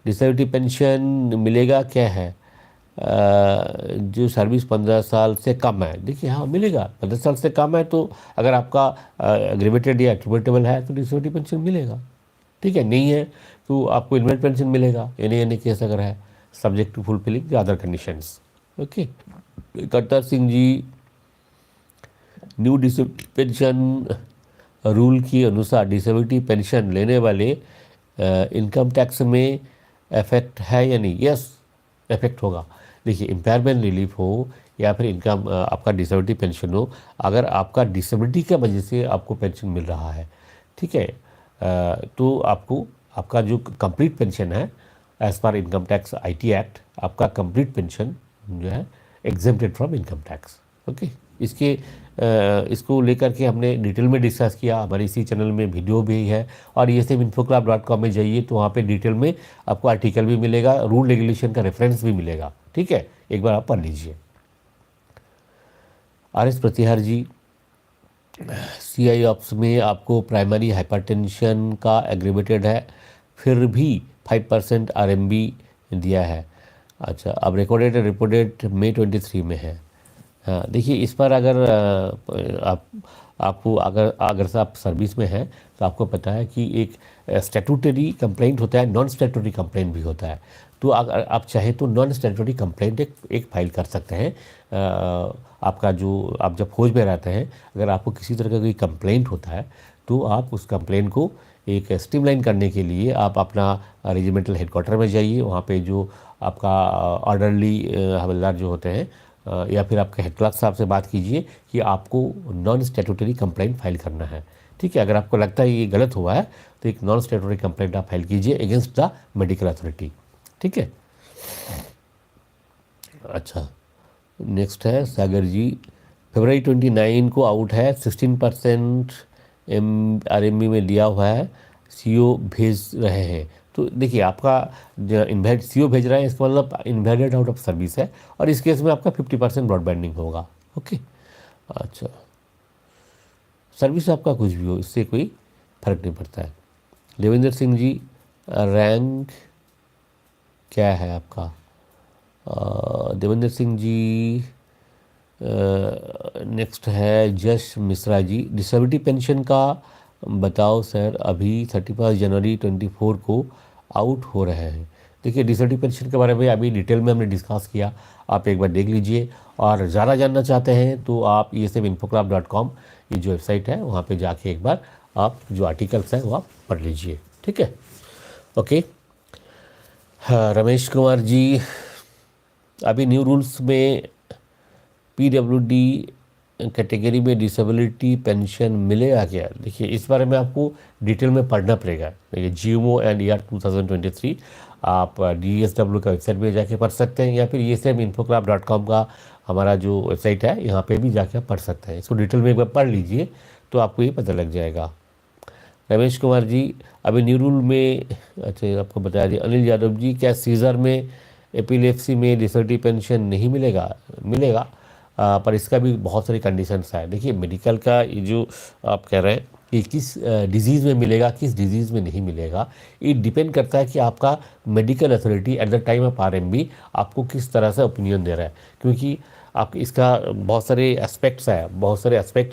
डिसेबिलिटी पेंशन मिलेगा क्या है? जो सर्विस 15 साल से कम है, देखिए हाँ मिलेगा, 15 साल से कम है तो अगर आपका एग्रीवेटेड या एट्रीब्यूटेबल है तो डिसेबिलिटी पेंशन मिलेगा। ठीक है, नहीं है तो आपको इनवेट पेंशन मिलेगा, एनी केस अगर है, subject to fulfilling the other conditions. Okay, Kartar Singh ji, new disability pension rule के अनुसार डिसेबिलिटी पेंशन लेने वाले इनकम टैक्स में इफेक्ट है या नहीं? यस, इफेक्ट होगा। देखिए, इम्पेयरमेंट रिलीफ हो या फिर इनकम आपका डिसेबिलिटी पेंशन हो, अगर आपका डिसेबिलिटी की वजह से आपको पेंशन मिल रहा है, ठीक है, तो आपको आपका जो कंप्लीट पेंशन है as per income tax IT act, आपका कंप्लीट पेंशन जो है exempted from income tax. Okay, इसको लेकर के हमने डिटेल में डिस्कस किया, हमारे इसी चैनल में वीडियो भी है, और ये सब infoclub.com में जाइए तो वहाँ पे डिटेल में आपको आर्टिकल भी मिलेगा, रूल रेगुलेशन का रेफरेंस भी मिलेगा। ठीक है, एक बार आप पढ़ लीजिए। आर.एस. प्रतिहार जी, सीआई ऑप्स में आपको प्राइमरी हाइपरटेंशन का एग्रीवेटेड है, फिर भी 5% आरएमबी दिया है। अच्छा, अब रिकॉर्डेड रिपोर्टेड मई 23 में है। हाँ देखिए, इस पर अगर आपको अगर से आप सर्विस में हैं तो आपको पता है कि एक स्टैट्यूटरी कंप्लेंट होता है, नॉन स्टैट्यूटरी कंप्लेंट भी होता है। तो अगर आप चाहें तो नॉन स्टैट्यूटरी कंप्लेंट एक फाइल कर सकते हैं। आपका जो आप जब फौज में रहते हैं, अगर आपको किसी तरह का कोई कंप्लेंट होता है तो आप उस कंप्लेंट को एक स्ट्रीमलाइन करने के लिए आप अपना रेजिमेंटल हेडक्वार्टर में जाइए, वहाँ पे जो आपका ऑर्डरली हवलदार जो होते हैं या फिर आपके हेड क्लर्क साहब से बात कीजिए कि आपको नॉन स्टैट्यूटरी कंप्लेंट फाइल करना है। ठीक है, अगर आपको लगता है ये गलत हुआ है तो एक नॉन स्टैट्यूटरी कंप्लेंट आप फाइल कीजिए अगेंस्ट द मेडिकल अथॉरिटी। ठीक है, अच्छा, नेक्स्ट है सागर जी, फरवरी 29 को आउट है, 16% आरएमबी में दिया हुआ है, सीओ भेज रहे हैं। तो देखिए, आपका जो इन्वेट सीओ भेज रहे हैं इसका मतलब इन्वेटेड आउट ऑफ सर्विस है, और इस केस में आपका 50% ब्रॉडबैंडिंग होगा। ओके, अच्छा, सर्विस आपका कुछ भी हो, इससे कोई फर्क नहीं पड़ता है। देवेंद्र सिंह जी, रैंक क्या है आपका? देवेंद्र सिंह जी, नेक्स्ट है जश मिश्रा जी, डिसेबिलिटी पेंशन का बताओ सर, अभी 31 जनवरी 24 को आउट हो रहे हैं। देखिए, डिसेबिलिटी पेंशन के बारे में अभी डिटेल में हमने डिस्कस किया, आप एक बार देख लीजिए, और ज़्यादा जानना चाहते हैं तो आप ये सब infoclub.com ये जो वेबसाइट है वहाँ पे जाके एक बार आप जो आर्टिकल्स हैं वो आप पढ़ लीजिए। ठीक है, ओके। हाँ, रमेश कुमार जी, अभी न्यू रूल्स में पीडब्ल्यूडी कैटेगरी में डिसेबिलिटी पेंशन मिलेगा क्या? देखिए, इस बारे में आपको डिटेल में पढ़ना पड़ेगा। देखिए, जीएमओ एंड ईआर 2023 आप डीएसडब्ल्यू का वेबसाइट में जाके पढ़ सकते हैं, या फिर ये सेम infoclub.com का हमारा जो वेबसाइट है यहाँ पे भी जाके आप पढ़ सकते हैं। इसको डिटेल में एक बार पढ़ लीजिए तो आपको ये पता लग जाएगा। रमेश कुमार जी, अभी न्यू रूल में, अच्छा आपको बता दिया। अनिल यादव जी, क्या सीजर में एपिलेप्सी में डिसेबिलिटी पेंशन नहीं मिलेगा? मिलेगा, पर इसका भी बहुत सारी कंडीशंस है। देखिए, मेडिकल का ये जो आप कह रहे हैं कि किस डिज़ीज़ में मिलेगा, किस डिज़ीज़ में नहीं मिलेगा, ये डिपेंड करता है कि आपका medical authority at the time of RMB आपको किस तरह से ओपिनियन दे रहा है। क्योंकि आप इसका बहुत सारे एस्पेक्ट्स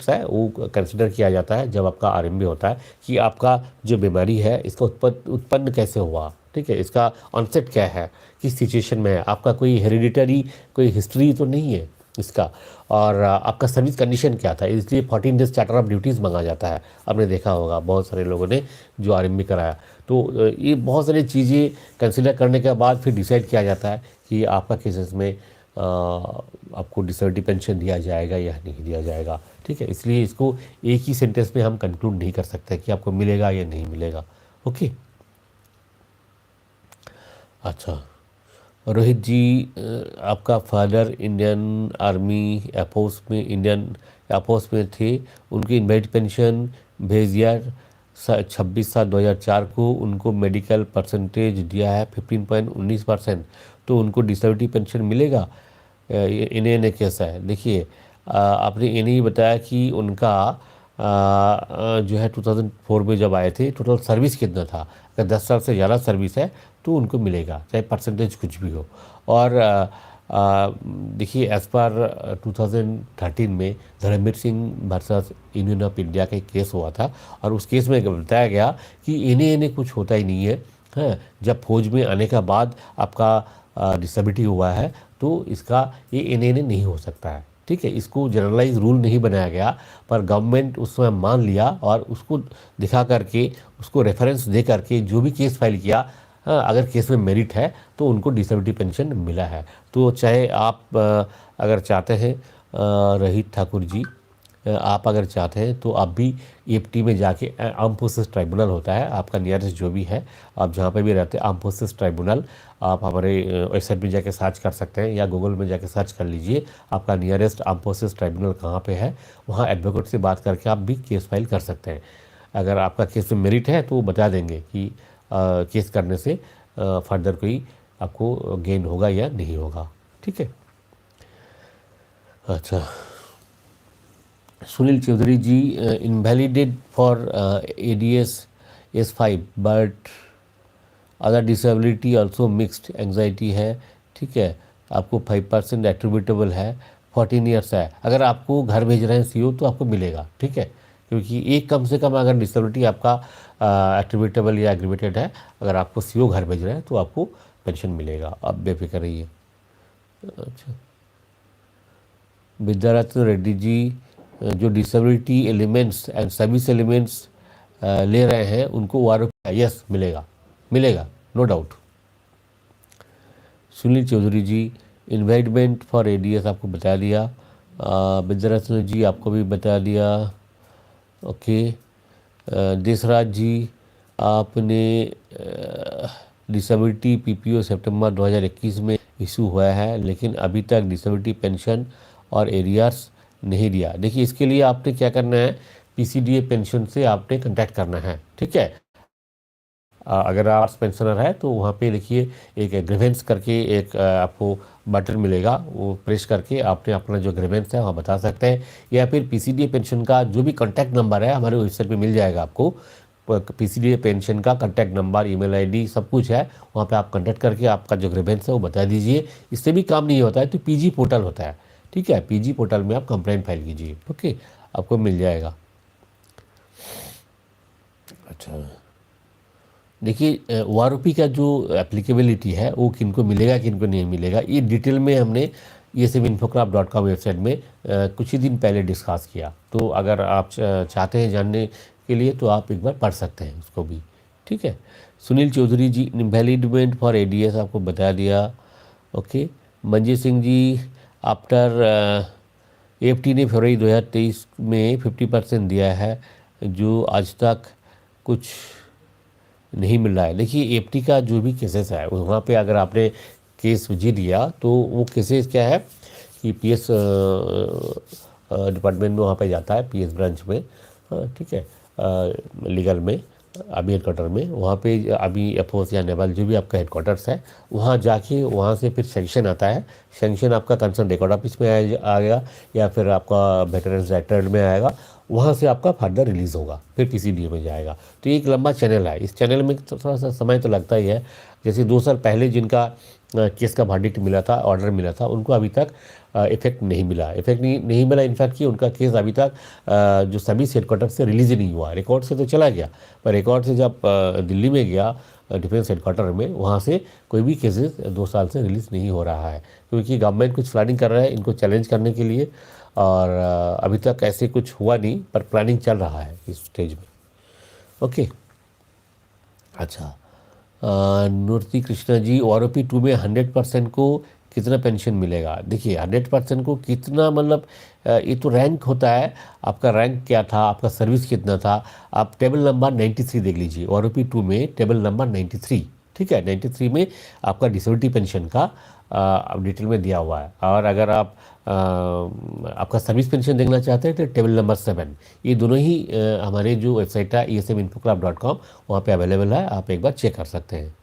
है वो कंसिडर किया जाता है जब आपका आरएमबी होता है, कि आपका जो बीमारी है इसका उत्पन्न कैसे हुआ। ठीक है, इसका ऑनसेट क्या है, किस सिचुएशन में है, आपका कोई हेरिडिटरी कोई हिस्ट्री तो नहीं है। इसका। और आपका सर्विस कंडीशन क्या था, इसलिए 14 डेज चार्टर ऑफ ड्यूटीज़ मांगा जाता है। आपने देखा होगा बहुत सारे लोगों ने जो आरएमबी कराया। तो ये बहुत सारी चीज़ें कंसिडर करने के बाद फिर डिसाइड किया जाता है कि आपका केसेस में आपको डिसेबिलिटी पेंशन दिया जाएगा या नहीं दिया जाएगा। ठीक है, इसलिए इसको एक ही सेंटेंस में हम कंक्लूड नहीं कर सकते कि आपको मिलेगा या नहीं मिलेगा। ओके, अच्छा। रोहित जी, आपका फादर इंडियन आर्मी एयरफोर्स में थे, उनकी इनवैलिड पेंशन भेज दिया 26/7/2004 को। उनको मेडिकल परसेंटेज दिया है 15.19%, तो उनको डिसेबिलिटी पेंशन मिलेगा। इन्हें ने कैसा है, देखिए आपने ये नहीं बताया कि उनका जो है 2004 में जब आए थे टोटल सर्विस कितना था। अगर 10 साल से ज़्यादा सर्विस है तो उनको मिलेगा, चाहे परसेंटेज कुछ भी हो। और देखिए एज़ पर 2013 में Dharamvir Singh versus Union of India का एक केस हुआ था, और उस केस में बताया गया कि इन्हें कुछ होता ही नहीं है। हाँ, जब फौज में आने के बाद आपका डिसेबिलिटी हुआ है तो इसका ये इन्हें नहीं हो सकता है। ठीक है, इसको जनरलाइज रूल नहीं बनाया गया, पर गवर्नमेंट उस समय मान लिया और उसको दिखा करके, उसको रेफरेंस दे करके जो भी केस फाइल किया, हाँ, अगर केस में मेरिट है तो उनको डिसेबिलिटी पेंशन मिला है। तो चाहे आप अगर चाहते हैं रोहित ठाकुर जी, आप अगर चाहते हैं तो आप भी ईएफटी में जाके आर्म फोर्सेस ट्राइब्यूनल होता है आपका नियरेस्ट जो भी है, आप जहाँ पे भी रहते हैं आर्म फोर्सेस ट्राइब्यूनल, आप हमारे वेबसाइट में जाके सर्च कर सकते हैं या गूगल में जाके सर्च कर लीजिए आपका नियरेस्ट आर्म फोर्सेस ट्राइब्यूनल कहाँ पे है। वहाँ एडवोकेट से बात करके आप भी केस फाइल कर सकते हैं। अगर आपका केस में मेरिट है तो वो बता देंगे कि केस करने से फर्दर कोई आपको गेन होगा या नहीं होगा। ठीक है, अच्छा। Sunil Chaudhary ji, invalided for ADS S5 but other disability also mixed anxiety है। ठीक है, आपको 5% एट्रीब्यूटेबल है, 14 ईयर्स है। अगर आपको घर भेज रहे हैं सीओ तो आपको मिलेगा। ठीक है, क्योंकि एक कम से कम अगर डिसेबिलिटी आपका एट्रीब्यूटेबल या एग्रीवेटेड है, अगर आपको सीओ घर भेज रहे हैं तो आपको पेंशन मिलेगा, आप बेफिक्र रहिए। अच्छा, विद्यारत्न रेड्डी जी, जो disability elements and service elements ले रहे हैं उनको OROP, यस मिलेगा, मिलेगा, no doubt. Sunil Chaudhary ji, investment for ADS आपको बता दिया। विद्यारत्न जी आपको भी बता दिया। ओके, देसराज जी, आपने डिसेबिलिटी पीपीओ सितंबर 2021 में इशू हुआ है, लेकिन अभी तक डिसेबिलिटी पेंशन और एरियर्स नहीं दिया। देखिए इसके लिए आपने क्या करना है, पीसीडीए पेंशन से आपने कांटेक्ट करना है। ठीक है, अगर आप पेंशनर है तो वहाँ पे देखिए एक ग्रीवेंस करके एक आपको बटन मिलेगा, वो प्रेस करके आपने अपना जो ग्रीवेंस है वहाँ बता सकते हैं, या फिर पीसीडीए पेंशन का जो भी कांटेक्ट नंबर है हमारे वेबसाइट पे मिल जाएगा आपको। पीसीडीए पेंशन का कांटेक्ट नंबर, ईमेल आईडी सब कुछ है, वहाँ पे आप कांटेक्ट करके आपका जो ग्रीवेंस है वो बता दीजिए। इससे भी काम नहीं होता है तो पीजी पोर्टल होता है। ठीक है, पीजी पोर्टल में आप कंप्लेंट फाइल कीजिए। ओके, आपको मिल जाएगा। अच्छा, देखिए OROP का जो एप्लीकेबिलिटी है वो किनको मिलेगा किनको नहीं मिलेगा, ये डिटेल में हमने ये सब infocraft.com वेबसाइट में कुछ ही दिन पहले डिस्कस किया। तो अगर आप चाहते हैं जानने के लिए तो आप एक बार पढ़ सकते हैं उसको भी। ठीक है, सुनील चौधरी जी, इनवैलिडमेंट फॉर एडीएस आपको बता दिया। Okay, Manjeet Singh ji, after AFT ने फरवरी 2023 में 50% दिया है, जो आज तक कुछ नहीं मिल रहा है। देखिए एएफटी का जो भी केसेस है वहाँ पे अगर आपने केस जीत लिया तो वो केसेस क्या है कि पीएस डिपार्टमेंट में वहाँ पे जाता है, पीएस ब्रांच में। ठीक है, लीगल में, आर्मी हेडक्वार्टर में, वहाँ पे आर्मी एयरफोर्स या नेवल जो भी आपका हेडक्वार्टर्स है वहाँ जाके वहाँ से फिर सेंक्शन आता है। सेंक्शन आपका कंसर्न रिकॉर्ड ऑफिस में आएगा या फिर आपका वेटरन्स डायरेक्टरेट में आएगा, वहाँ से आपका फर्दर रिलीज़ होगा, फिर पीसीडीए में जाएगा। तो ये एक लंबा चैनल है, इस चैनल में थोड़ा सा समय तो लगता ही है। जैसे 2 साल पहले जिनका केस का वर्डिक्ट मिला था, ऑर्डर मिला था, उनको अभी तक इफेक्ट नहीं मिला, नहीं मिला इनफैक्ट कि उनका केस अभी तक जो सर्विस हेडक्वार्टर से रिलीज ही नहीं हुआ। रिकॉर्ड से तो चला गया, पर रिकॉर्ड से जब दिल्ली में गया डिफेंस हेडक्वार्टर में, वहाँ से कोई भी केसेस 2 साल से रिलीज़ नहीं हो रहा है, क्योंकि गवर्नमेंट कुछ प्लानिंग कर रहा है इनको चैलेंज करने के लिए। और अभी तक ऐसे कुछ हुआ नहीं, पर प्लानिंग चल रहा है इस स्टेज में। ओके, अच्छा, नूर्ति कृष्णा जी, OROP 2 में 100% को कितना पेंशन मिलेगा? देखिए 100% को कितना, मतलब ये तो रैंक होता है, आपका रैंक क्या था, आपका सर्विस कितना था। आप टेबल नंबर 93 देख लीजिए, OROP 2 में टेबल नंबर 93, ठीक है, 93 में आपका डिसेबिलिटी पेंशन का डिटेल में दिया हुआ है। और अगर आप आपका सर्विस पेंशन देखना चाहते हैं तो टेबल नंबर 7, ये दोनों ही हमारे जो वेबसाइट है esminfoclub.com, वहाँ पे अवेलेबल है, आप एक बार चेक कर सकते हैं।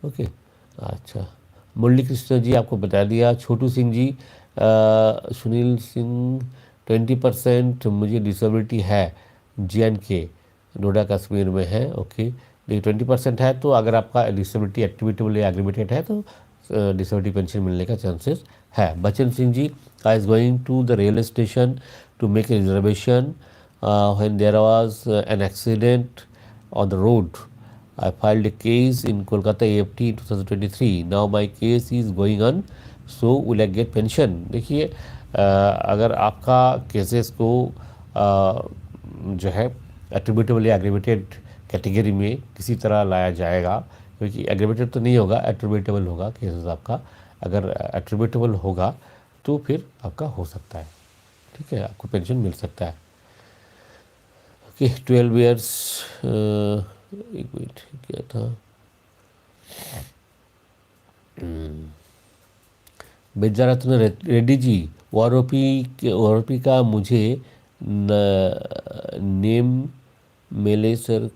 ओके, अच्छा, मुरली कृष्ण जी आपको बता दिया। छोटू सिंह जी, सुनील सिंह, 20% मुझे डिसेबिलिटी है, JNK नोएडा कश्मीर में है। ओके, देखिए 20% है, तो अगर आपका डिसेबिलिटी एट्रीब्यूटेबल या एग्रीवेटेड है तो डिसेबिलिटी पेंशन मिलने का चांसेस है। Bachchan Singh ji, I is going to the railway station to make a reservation when there was an accident on the road. I filed a case in Kolkata AFT 2023. Now my case is going on. So will I get pension? देखिए अगर आपका cases को जो है attributable या aggravated category में किसी तरह लाया जाएगा, क्योंकि एग्रीवेटेड तो नहीं होगा, एट्रीब्यूटेबल होगा केसेस आपका। अगर एट्रीब्यूटेबल होगा तो फिर आपका हो सकता है, ठीक है, आपको पेंशन मिल सकता है। ओके, 12 ईयर्स, एक मिनट क्या था, बेजारत्न रेड्डी जी, OROP का मुझे नेम मेले सर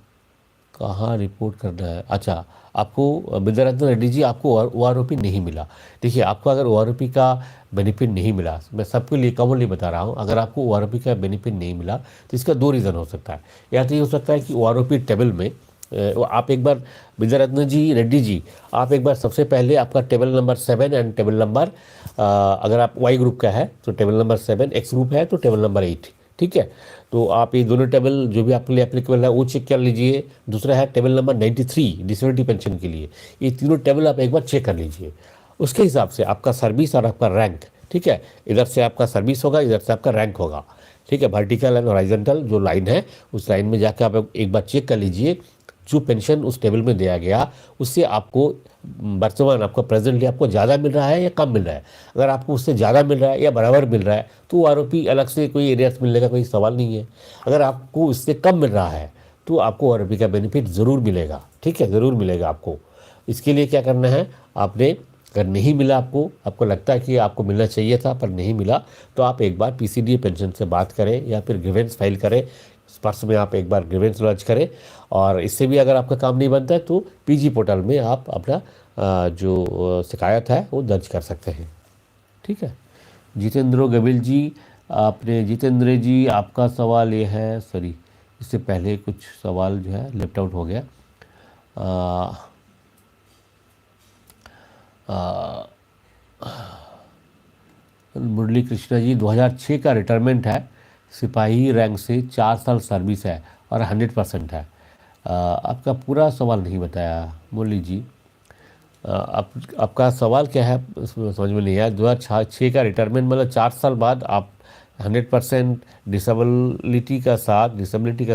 कहाँ रिपोर्ट करना है? अच्छा, आपको विद्यारत्न रेड्डी जी, आपको OROP नहीं मिला। देखिए आपको अगर OROP का बेनिफिट नहीं मिला, मैं सबके लिए कॉमनली बता रहा हूँ, अगर आपको OROP का बेनिफिट नहीं मिला तो इसका 2 रीज़न हो सकता है। या तो ये हो सकता है कि OROP टेबल में आप एक बार, विद्यारत्न जी, रेड्डी जी, आप एक बार सबसे पहले आपका table number 7 and table number, अगर आप Y ग्रुप का है तो टेबल नंबर 7, X ग्रुप है तो टेबल नंबर 8, ठीक है। तो आप ये दोनों टेबल जो भी आपके लिए एप्लीकेबल है वो चेक कर लीजिए। दूसरा है टेबल नंबर 93 डिसेबिलिटी पेंशन के लिए, ये तीनों टेबल आप एक बार चेक कर लीजिए। उसके हिसाब से आपका सर्विस और आपका रैंक, ठीक है, इधर से आपका सर्विस होगा, इधर से आपका रैंक होगा, ठीक है। वर्टिकल एंड हॉरिजॉन्टल जो लाइन है, उस लाइन में जाकर आप एक बार चेक कर लीजिए जो पेंशन उस टेबल में दिया गया उससे आपको वर्तमान, आपको प्रेजेंटली आपको ज़्यादा मिल रहा है या कम मिल रहा है। अगर आपको उससे ज़्यादा मिल रहा है या बराबर मिल रहा है तो OROP अलग से कोई एरियाज मिलने का कोई सवाल नहीं है। अगर आपको इससे कम मिल रहा है तो आपको OROP का बेनिफिट ज़रूर मिलेगा, ठीक है, ज़रूर मिलेगा आपको। इसके लिए क्या करना है, आपने, अगर नहीं मिला आपको लगता है कि आपको मिलना चाहिए था पर नहीं मिला, तो आप एक बार PCDA पेंशन से बात करें या फिर ग्रीवेंस फाइल करें, स्पर्श में आप एक बार ग्रीवेंस लॉन्च करें। और इससे भी अगर आपका काम नहीं बनता है तो PG पोर्टल में आप अपना जो शिकायत है वो दर्ज कर सकते हैं, ठीक है। जितेंद्र गबिल जी, जितेंद्र जी आपका सवाल ये है, सॉरी इससे पहले कुछ सवाल जो है लेफ्ट आउट हो गया। मुरली कृष्णा जी, 2006 का रिटायरमेंट है, सिपाही रैंक से 4 साल सर्विस है और 100% है। आपका पूरा सवाल नहीं बताया मुरली जी, आपका सवाल क्या है समझ में नहीं आया। 2006 का रिटायरमेंट मतलब 4 साल बाद आप 100% डिसेबिलिटी का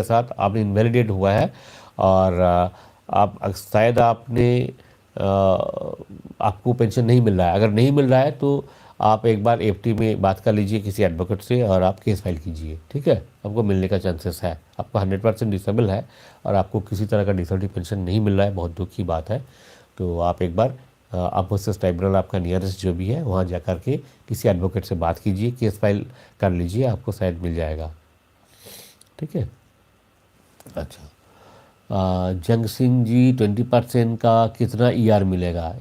साथ आपने इनवैलिडेट हुआ है और आप शायद आपको पेंशन नहीं मिल रहा है। अगर नहीं मिल रहा है तो आप एक बार AFT में बात कर लीजिए किसी एडवोकेट से और आप केस फाइल कीजिए, ठीक है, आपको मिलने का चांसेस है। आपका 100% डिसेबल है और आपको किसी तरह का डिसेबिलिटी पेंशन नहीं मिल रहा है, बहुत दुख की बात है। तो आप एक बार अपोसिस ट्राइब्यूनल आपका नियरेस्ट जो भी है वहाँ जा कर के किसी एडवोकेट से बात कीजिए, केस फाइल कर लीजिए, आपको शायद मिल जाएगा, ठीक है। अच्छा, जंग सिंह जी, 20% का कितना ER मिलेगा?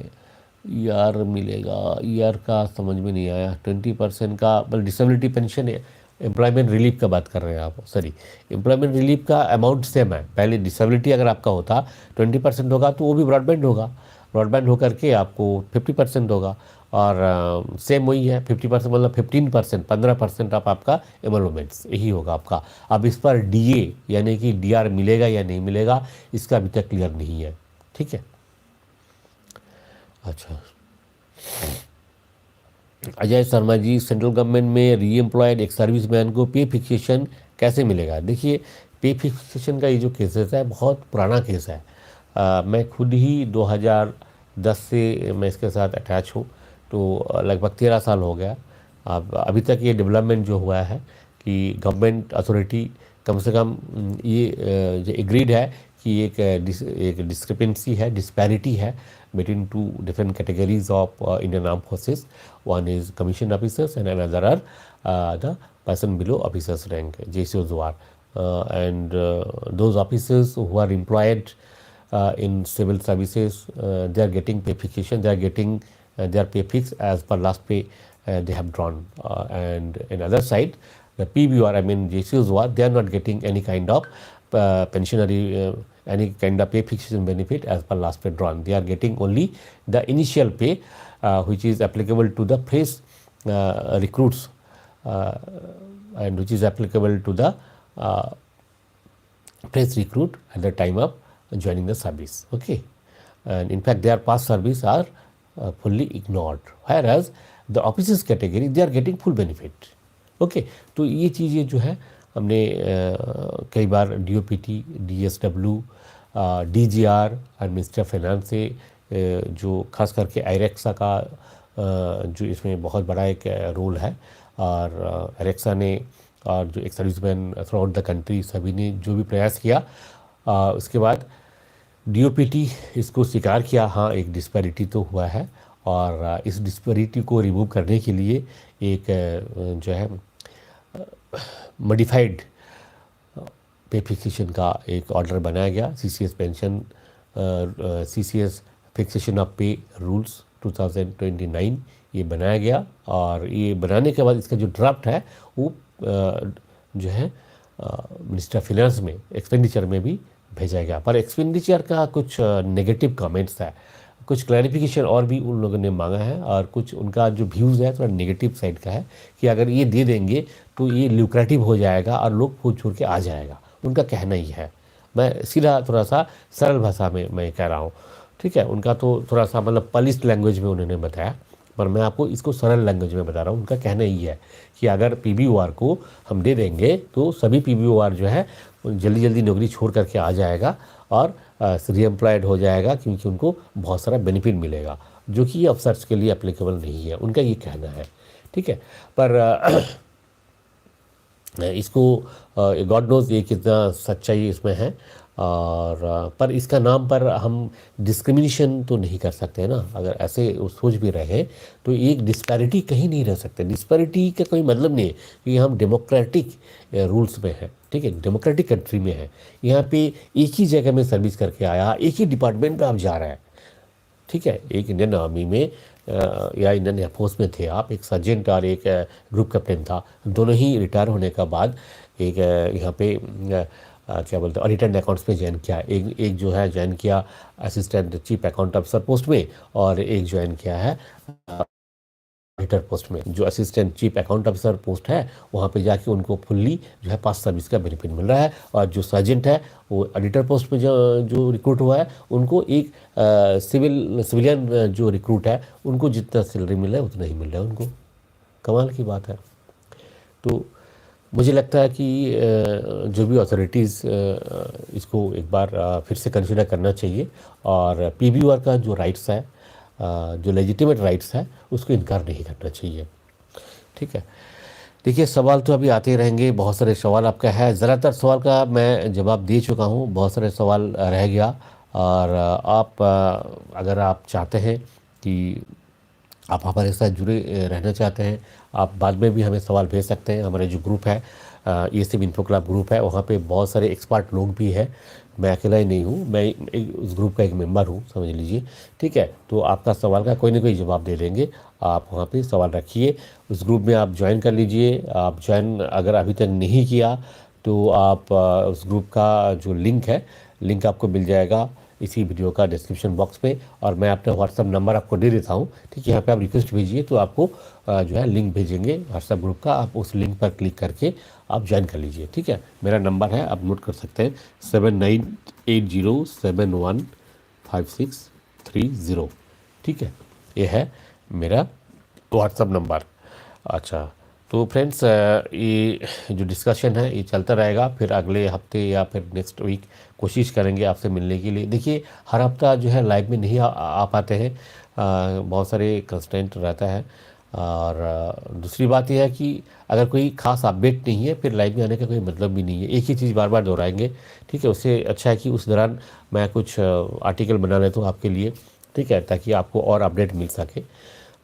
ER का समझ में नहीं आया। 20% का मतलब डिसेबिलिटी पेंशन है, एम्प्लॉयमेंट रिलीफ का बात कर रहे हैं आप? सॉरी, एम्प्लॉयमेंट रिलीफ का अमाउंट सेम है। पहले डिसेबिलिटी अगर आपका होता 20% होगा तो वो भी ब्रॉडबैंड होगा, ब्रॉडबैंड होकर के आपको 50% होगा। और सेम वही है 50% मतलब 15%, 15% आप आपका एमोलमेंट्स यही होगा आपका। अब इस पर डीए यानी कि डीआर मिलेगा या नहीं मिलेगा इसका अभी तक क्लियर नहीं है। ठीक है। अच्छा, अजय शर्मा जी, सेंट्रल गवर्नमेंट में री एम्प्लॉयड एक सर्विस मैन को पे फिक्सेशन कैसे मिलेगा? देखिए, पे फिक्सेशन का ये जो केसेस है बहुत पुराना केस है। मैं खुद ही 2010 से मैं इसके साथ अटैच हूँ, तो लगभग 13 साल हो गया। अब अभी तक ये डेवलपमेंट जो हुआ है कि गवर्नमेंट अथॉरिटी कम से कम ये जो एग्रीड है कि एक डिस्क्रिपेंसी है, डिस्पैरिटी है between two different categories of Indian Armed Forces. One is commissioned officers and another are the person below officers rank, JCOs who are. And those officers who are employed in civil services, they are getting pay fixation, they are getting their pay fix as per last pay they have drawn. And in other side, the PBR, I mean JCOs who are, they are not getting any kind of pensionary any kind of pay fixation benefit as per last pay drawn. They are getting only the initial pay which is applicable to the fresh recruits and which is applicable to the fresh recruit at the time of joining the service. Okay, and in fact their past service are fully ignored, whereas the officers category they are getting full benefit. Okay, तो ये चीज़ें जो है हमने कई बार DOPT, DSW, DGR और minister of finance से जो खास करके आयरेक्सा का जो इसमें बहुत बड़ा एक रोल है, और आयरेक्सा ने और जो एक serviceman through out the country सभी ने जो भी प्रयास किया, उसके बाद डीओपीटी इसको स्वीकार किया, हाँ एक डिस्पैरिटी तो हुआ है, और इस डिस्पैरिटी को रिमूव करने के लिए एक जो है मॉडिफाइड पे फिक्सेशन का एक ऑर्डर बनाया गया, CCS pension CCS fixation of पे रूल्स 2029 ये बनाया गया। और ये बनाने के बाद इसका जो ड्राफ्ट है वो जो है मिनिस्टर ऑफ फिनेंस में एक्सपेंडिचर में भी भेजा गया, पर एक्सपेंडिचर का कुछ नेगेटिव कमेंट्स है, कुछ क्लैरिफिकेशन और भी उन लोगों ने मांगा है, और कुछ उनका जो व्यूज़ है थोड़ा नेगेटिव साइड का है कि अगर ये दे देंगे तो ये ल्यूक्रेटिव हो जाएगा और लोग फूट छोड़ के आ जाएगा, उनका कहना ही है। मैं सीधा थोड़ा सा सरल भाषा में मैं कह रहा हूँ, ठीक है। उनका तो थोड़ा सा मतलब पॉलिश लैंग्वेज में उन्होंने बताया, पर मैं आपको इसको सरल लैंग्वेज में बता रहा हूँ। उनका कहना ही है कि अगर पीबीओआर को हम दे देंगे तो सभी पीबीओआर जो है जल्दी जल्दी नौकरी छोड़ करके आ जाएगा और रीएम्प्लॉयड हो जाएगा, क्योंकि उनको बहुत सारा बेनिफिट मिलेगा, जो कि अफसर्स के लिए एप्लीकेबल नहीं है, उनका ये कहना है, ठीक है। पर इसको गॉड नोज ये कितना सच्चाई इसमें है, और पर इसका नाम पर हम डिस्क्रिमिनेशन तो नहीं कर सकते ना। अगर ऐसे सोच भी रहे तो एक डिस्पैरिटी कहीं नहीं रह सकते। डिस्पैरिटी का कोई मतलब नहीं है कि हम डेमोक्रेटिक रूल्स में है, ठीक है, डेमोक्रेटिक कंट्री में है। यहाँ पे एक ही जगह में सर्विस करके आया, एक ही डिपार्टमेंट में आप जा रहे हैं, ठीक है। एक इंडियन आर्मी में या इंडियन एयरफोर्स में थे आप, एक सर्जेंट और एक ग्रुप कैप्टन था, दोनों ही रिटायर होने का बाद एक यहाँ पे क्या बोलते हैं ऑडिटर एंड अकाउंट्स में ज्वाइन किया। एक जो है ज्वाइन किया assistant chief account officer post में, और एक ज्वाइन किया है ऑडिटर पोस्ट में। जो assistant chief account officer post है वहाँ पे जाके उनको फुल्ली जो है पास सर्विस का बेनिफिट मिल रहा है, और जो सर्जेंट है वो ऑडिटर पोस्ट में जो रिक्रूट हुआ है उनको एक सिविलियन जो रिक्रूट है उनको जितना सैलरी मिल रहा है उतना ही मिल रहा है उनको। कमाल की बात है। तो मुझे लगता है कि जो भी अथॉरिटीज़ इसको एक बार फिर से कंसिडर करना चाहिए, और पीबीओआर का जो राइट्स है, जो लेजिटिमेट राइट्स है, उसको इनकार नहीं करना चाहिए, ठीक है। देखिए, सवाल तो अभी आते रहेंगे, बहुत सारे सवाल आपका है, ज़्यादातर सवाल का मैं जवाब दे चुका हूँ, बहुत सारे सवाल रह गया। और आप अगर आप चाहते हैं कि आप हमारे साथ जुड़े रहना चाहते हैं, आप बाद में भी हमें सवाल भेज सकते हैं। हमारे जो ग्रुप है ESM इन्फो क्लब ग्रुप है, वहाँ पे बहुत सारे एक्सपर्ट लोग भी हैं, मैं अकेला ही नहीं हूँ, मैं उस ग्रुप का एक मेंबर हूँ, समझ लीजिए, ठीक है। तो आपका सवाल का कोई ना कोई जवाब दे देंगे। आप वहाँ पे सवाल रखिए, उस ग्रुप में आप ज्वाइन कर लीजिए। आप ज्वाइन अगर अभी तक नहीं किया तो आप उस ग्रुप का जो लिंक है, लिंक आपको मिल जाएगा इसी वीडियो का डिस्क्रिप्शन बॉक्स में, और मैं अपना व्हाट्सअप नंबर आपको दे देता हूँ। ठीक है, यहाँ पे आप रिक्वेस्ट भेजिए तो आपको जो है लिंक भेजेंगे व्हाट्सएप ग्रुप का, आप उस लिंक पर क्लिक करके आप ज्वाइन कर लीजिए। ठीक है, मेरा नंबर है, आप नोट कर सकते हैं, 7980715630। ठीक है, ये है मेरा व्हाट्सअप नंबर। अच्छा, तो फ्रेंड्स ये जो डिस्कशन है ये चलता रहेगा, फिर अगले हफ्ते या फिर नेक्स्ट वीक कोशिश करेंगे आपसे मिलने के लिए। देखिए, हर हफ्ता जो है लाइव में नहीं आ पाते हैं, बहुत सारे कंस्टेंट रहता है। और दूसरी बात यह है कि अगर कोई खास अपडेट नहीं है फिर लाइव में आने का कोई मतलब भी नहीं है, एक ही चीज़ बार बार दोहराएंगे। ठीक है, उससे अच्छा है कि उस दौरान मैं कुछ आर्टिकल बना लेता हूँ आपके लिए। ठीक है, ताकि आपको और अपडेट मिल सके।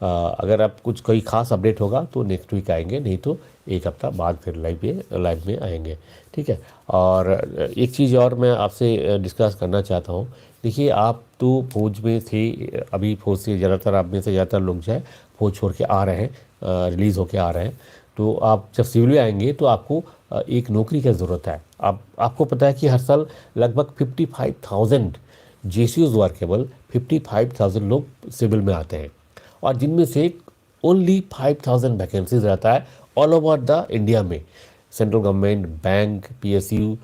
अगर आप कुछ कोई ख़ास अपडेट होगा तो नेक्स्ट वीक आएंगे, नहीं तो एक हफ्ता बाद फिर लाइव में आएंगे। ठीक है, और एक चीज़ और मैं आपसे डिस्कस करना चाहता हूँ। देखिए, आप तो फौज में थे, अभी फौज से ज़्यादातर आप में से ज़्यादातर लोग जो है फौज छोड़ के आ रहे हैं, रिलीज़ होके आ रहे हैं। तो आप जब सिविल में आएंगे तो आपको एक नौकरी की ज़रूरत है। आपको पता है कि हर साल लगभग 55,000 JCOs वर्केबल 55,000 लोग सिविल में आते हैं, और जिनमें से ओनली 5,000 वैकेंसीज रहता है ऑल ओवर द इंडिया में। Central government, bank, PSU,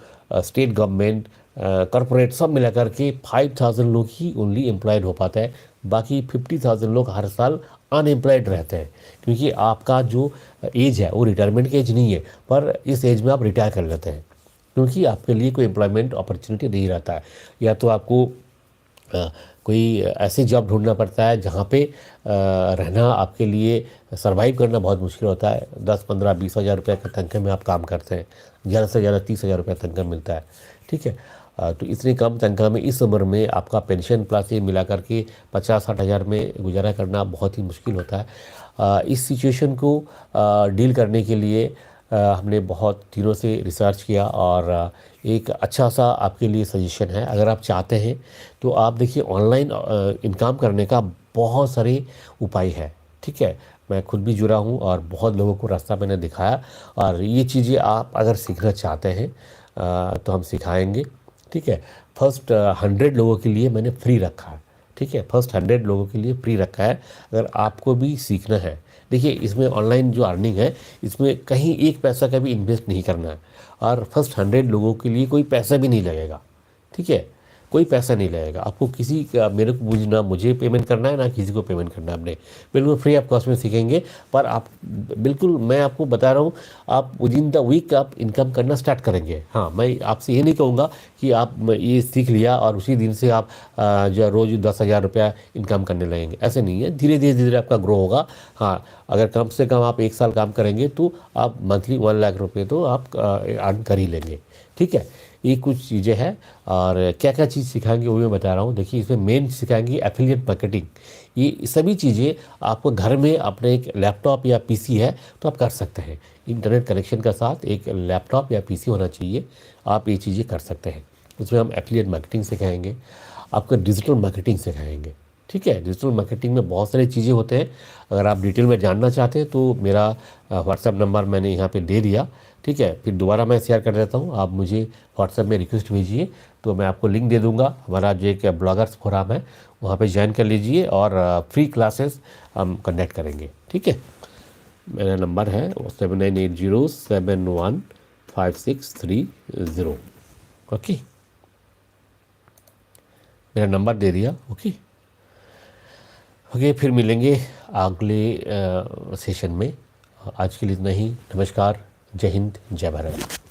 state government, corporate सब मिलाकर के 5,000 लोग ही ओनली एम्प्लॉयड हो पाता है। बाकी 50,000 लोग हर साल अनएम्प्लॉयड रहते हैं, क्योंकि आपका जो एज है वो रिटायरमेंट की एज नहीं है, पर इस एज में आप रिटायर कर लेते हैं, क्योंकि आपके लिए कोई एम्प्लॉयमेंट अपॉर्चुनिटी नहीं रहता है। या तो आपको कोई ऐसी जॉब ढूंढना पड़ता है जहाँ पे रहना आपके लिए, सरवाइव करना बहुत मुश्किल होता है। 10, 15, 20 हज़ार रुपये की तनख्वाह में आप काम करते हैं, ज़्यादा से ज़्यादा 30 हज़ार रुपये तनख्वाह मिलता है। ठीक है, तो इतनी कम तनख्वाह में इस उम्र में आपका पेंशन प्लस ये मिला करके 50-60 हज़ार में गुजारा करना बहुत ही मुश्किल होता है। इस सिचुएशन को डील करने के लिए हमने बहुत दिनों से रिसर्च किया, और एक अच्छा सा आपके लिए सजेशन है। अगर आप चाहते हैं तो आप देखिए, ऑनलाइन इनकम करने का बहुत सारे उपाय है। ठीक है, मैं खुद भी जुड़ा हूँ और बहुत लोगों को रास्ता मैंने दिखाया, और ये चीज़ें आप अगर सीखना चाहते हैं तो हम सिखाएंगे। ठीक है, फर्स्ट 100 लोगों के लिए मैंने फ्री रखा है। ठीक है, फर्स्ट 100 लोगों के लिए फ्री रखा है, अगर आपको भी सीखना है। देखिए, इसमें ऑनलाइन जो अर्निंग है, इसमें कहीं एक पैसा का भी इन्वेस्ट नहीं करना है, और फर्स्ट 100 लोगों के लिए कोई पैसा भी नहीं लगेगा। ठीक है, कोई पैसा नहीं लगेगा आपको, किसी का मेरे को ना मुझे पेमेंट करना है ना किसी को पेमेंट करना है। अपने बिल्कुल फ्री ऑफ कॉस्ट में सीखेंगे, पर आप बिल्कुल, मैं आपको बता रहा हूँ, आप विद इन द वीक आप इनकम करना स्टार्ट करेंगे। हाँ, मैं आपसे ये नहीं कहूँगा कि आप ये सीख लिया और उसी दिन से आप जो रोज़ 10,000 रुपया इनकम करने लगेंगे, ऐसे नहीं है। धीरे धीरे धीरे आपका ग्रो होगा। हाँ, अगर कम से कम आप 1 साल काम करेंगे तो आप मंथली 1 लाख रुपये तो आप अर्न कर ही लेंगे। ठीक है, ये कुछ चीज़ें हैं, और क्या क्या चीज़ सिखाएंगे वो मैं बता रहा हूँ। देखिए, इसमें मेन सिखाएंगे एफिलिएट मार्केटिंग। ये सभी चीज़ें आपको घर में, अपने एक लैपटॉप या PC है तो आप कर सकते हैं। इंटरनेट कनेक्शन के साथ एक लैपटॉप या PC होना चाहिए, आप ये चीज़ें कर सकते हैं। उसमें हम एफिलिएट मार्केटिंग सिखाएंगे, आपको डिजिटल मार्केटिंग सिखाएंगे। ठीक है, डिजिटल मार्केटिंग में बहुत सारी चीज़ें होते हैं। अगर आप डिटेल में जानना चाहते हैं तो मेरा व्हाट्सएप नंबर मैंने यहाँ पे दे दिया। ठीक है, फिर दोबारा मैं शेयर कर देता हूँ, आप मुझे व्हाट्सएप में रिक्वेस्ट भेजिए तो मैं आपको लिंक दे दूँगा। हमारा जो एक ब्लॉगर्स फोरम है वहाँ पे ज्वाइन कर लीजिए, और फ्री क्लासेस हम कंडक्ट करेंगे। ठीक है, मेरा नंबर है 7980715630। ओके, मेरा नंबर दे दिया। ओके ओके, फिर मिलेंगे अगले सेशन में। आज के लिए इतना ही। नमस्कार, जय हिंद, जय भारत।